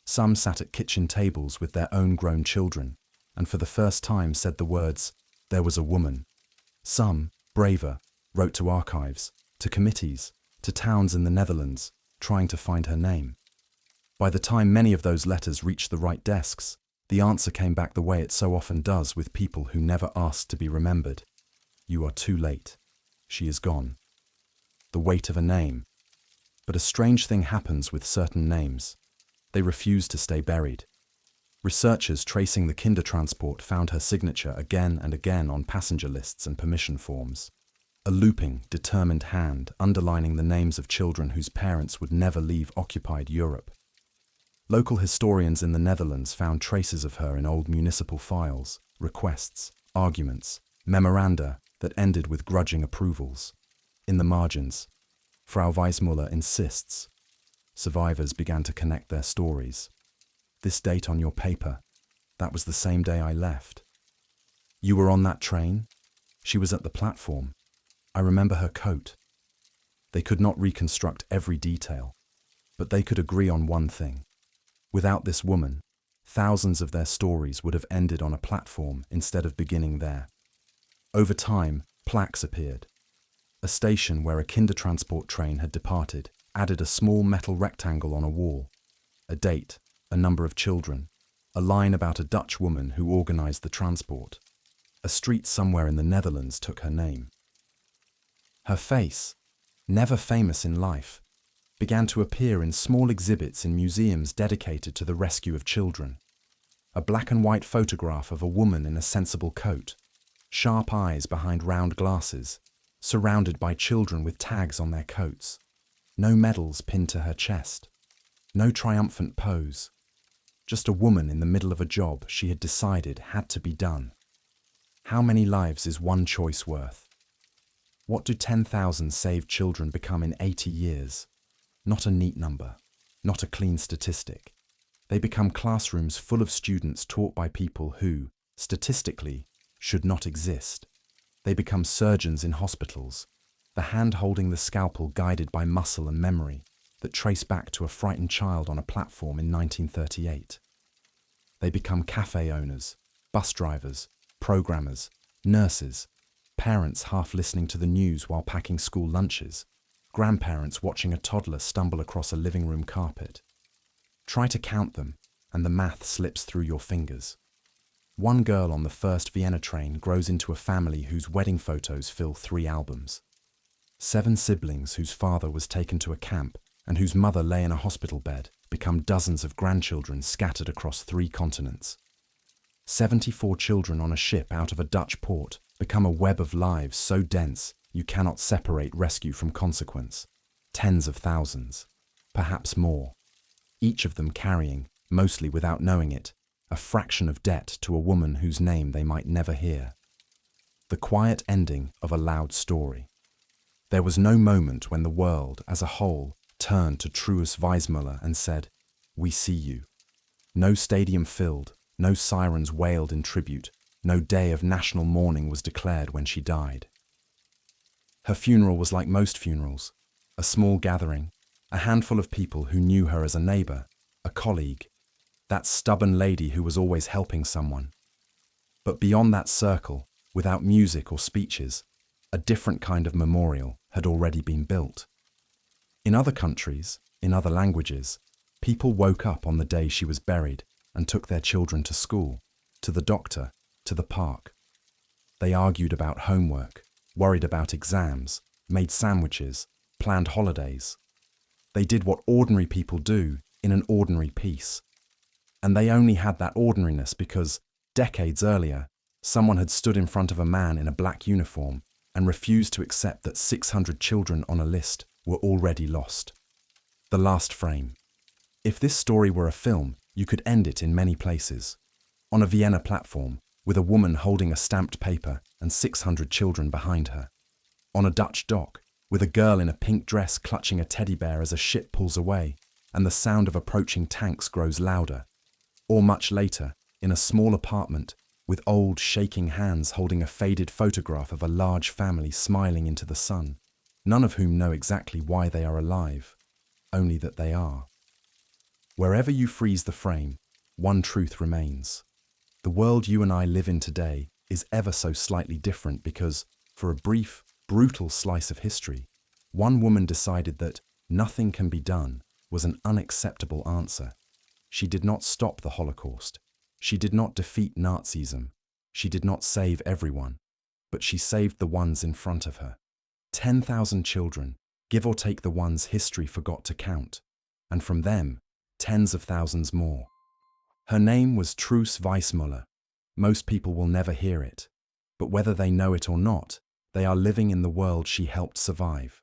Some sat at kitchen tables with their own grown children, and for the first time said the words, "There was a woman." Some, braver, wrote to archives, to committees, to towns in the Netherlands, trying to find her name. By the time many of those letters reached the right desks, the answer came back the way it so often does with people who never asked to be remembered. "You are too late. She is gone." The weight of a name. But a strange thing happens with certain names. They refuse to stay buried. Researchers tracing the Kindertransport found her signature again and again on passenger lists and permission forms. A looping, determined hand underlining the names of children whose parents would never leave occupied Europe. Local historians in the Netherlands found traces of her in old municipal files, requests, arguments, memoranda that ended with grudging approvals. In the margins, Frau Wijsmuller insists. Survivors began to connect their stories. "This date on your paper, that was the same day I left. You were on that train? She was at the platform. I remember her coat." They could not reconstruct every detail, but they could agree on one thing. Without this woman, thousands of their stories would have ended on a platform instead of beginning there. Over time, plaques appeared. A station where a Kindertransport train had departed added a small metal rectangle on a wall. A date, a number of children, a line about a Dutch woman who organized the transport. A street somewhere in the Netherlands took her name. Her face, never famous in life, began to appear in small exhibits in museums dedicated to the rescue of children. A black and white photograph of a woman in a sensible coat, sharp eyes behind round glasses, surrounded by children with tags on their coats. No medals pinned to her chest. No triumphant pose. Just a woman in the middle of a job she had decided had to be done. How many lives is one choice worth? What do 10,000 saved children become in 80 years? Not a neat number, not a clean statistic. They become classrooms full of students taught by people who, statistically, should not exist. They become surgeons in hospitals, the hand holding the scalpel guided by muscle and memory that trace back to a frightened child on a platform in 1938. They become cafe owners, bus drivers, programmers, nurses, parents half listening to the news while packing school lunches, grandparents watching a toddler stumble across a living room carpet. Try to count them, and the math slips through your fingers. One girl on the first Vienna train grows into a family whose wedding photos fill 3 albums. 7 siblings whose father was taken to a camp and whose mother lay in a hospital bed become dozens of grandchildren scattered across 3 continents. 74 children on a ship out of a Dutch port become a web of lives so dense you cannot separate rescue from consequence. Tens of thousands, perhaps more. Each of them carrying, mostly without knowing it, a fraction of debt to a woman whose name they might never hear. The quiet ending of a loud story. There was no moment when the world, as a whole, turned to Truus Wijsmuller and said, "We see you." No stadium filled, no sirens wailed in tribute, no day of national mourning was declared when she died. Her funeral was like most funerals, a small gathering, a handful of people who knew her as a neighbor, a colleague, that stubborn lady who was always helping someone. But beyond that circle, without music or speeches, a different kind of memorial had already been built. In other countries, in other languages, people woke up on the day she was buried and took their children to school, to the doctor, to the park. They argued about homework, worried about exams, made sandwiches, planned holidays. They did what ordinary people do in an ordinary peace. And they only had that ordinariness because, decades earlier, someone had stood in front of a man in a black uniform and refused to accept that 600 children on a list were already lost. The last frame. If this story were a film, you could end it in many places. On a Vienna platform, with a woman holding a stamped paper and 600 children behind her. On a Dutch dock, with a girl in a pink dress clutching a teddy bear as a ship pulls away, and the sound of approaching tanks grows louder. Or much later, in a small apartment, with old, shaking hands holding a faded photograph of a large family smiling into the sun, none of whom know exactly why they are alive, only that they are. Wherever you freeze the frame, one truth remains. The world you and I live in today is ever so slightly different because, for a brief, brutal slice of history, one woman decided that nothing can be done was an unacceptable answer. She did not stop the Holocaust. She did not defeat Nazism. She did not save everyone, but she saved the ones in front of her. 10,000 children, give or take the ones history forgot to count, and from them, tens of thousands more. Her name was Truus Wijsmuller. Most people will never hear it, but whether they know it or not, they are living in the world she helped survive.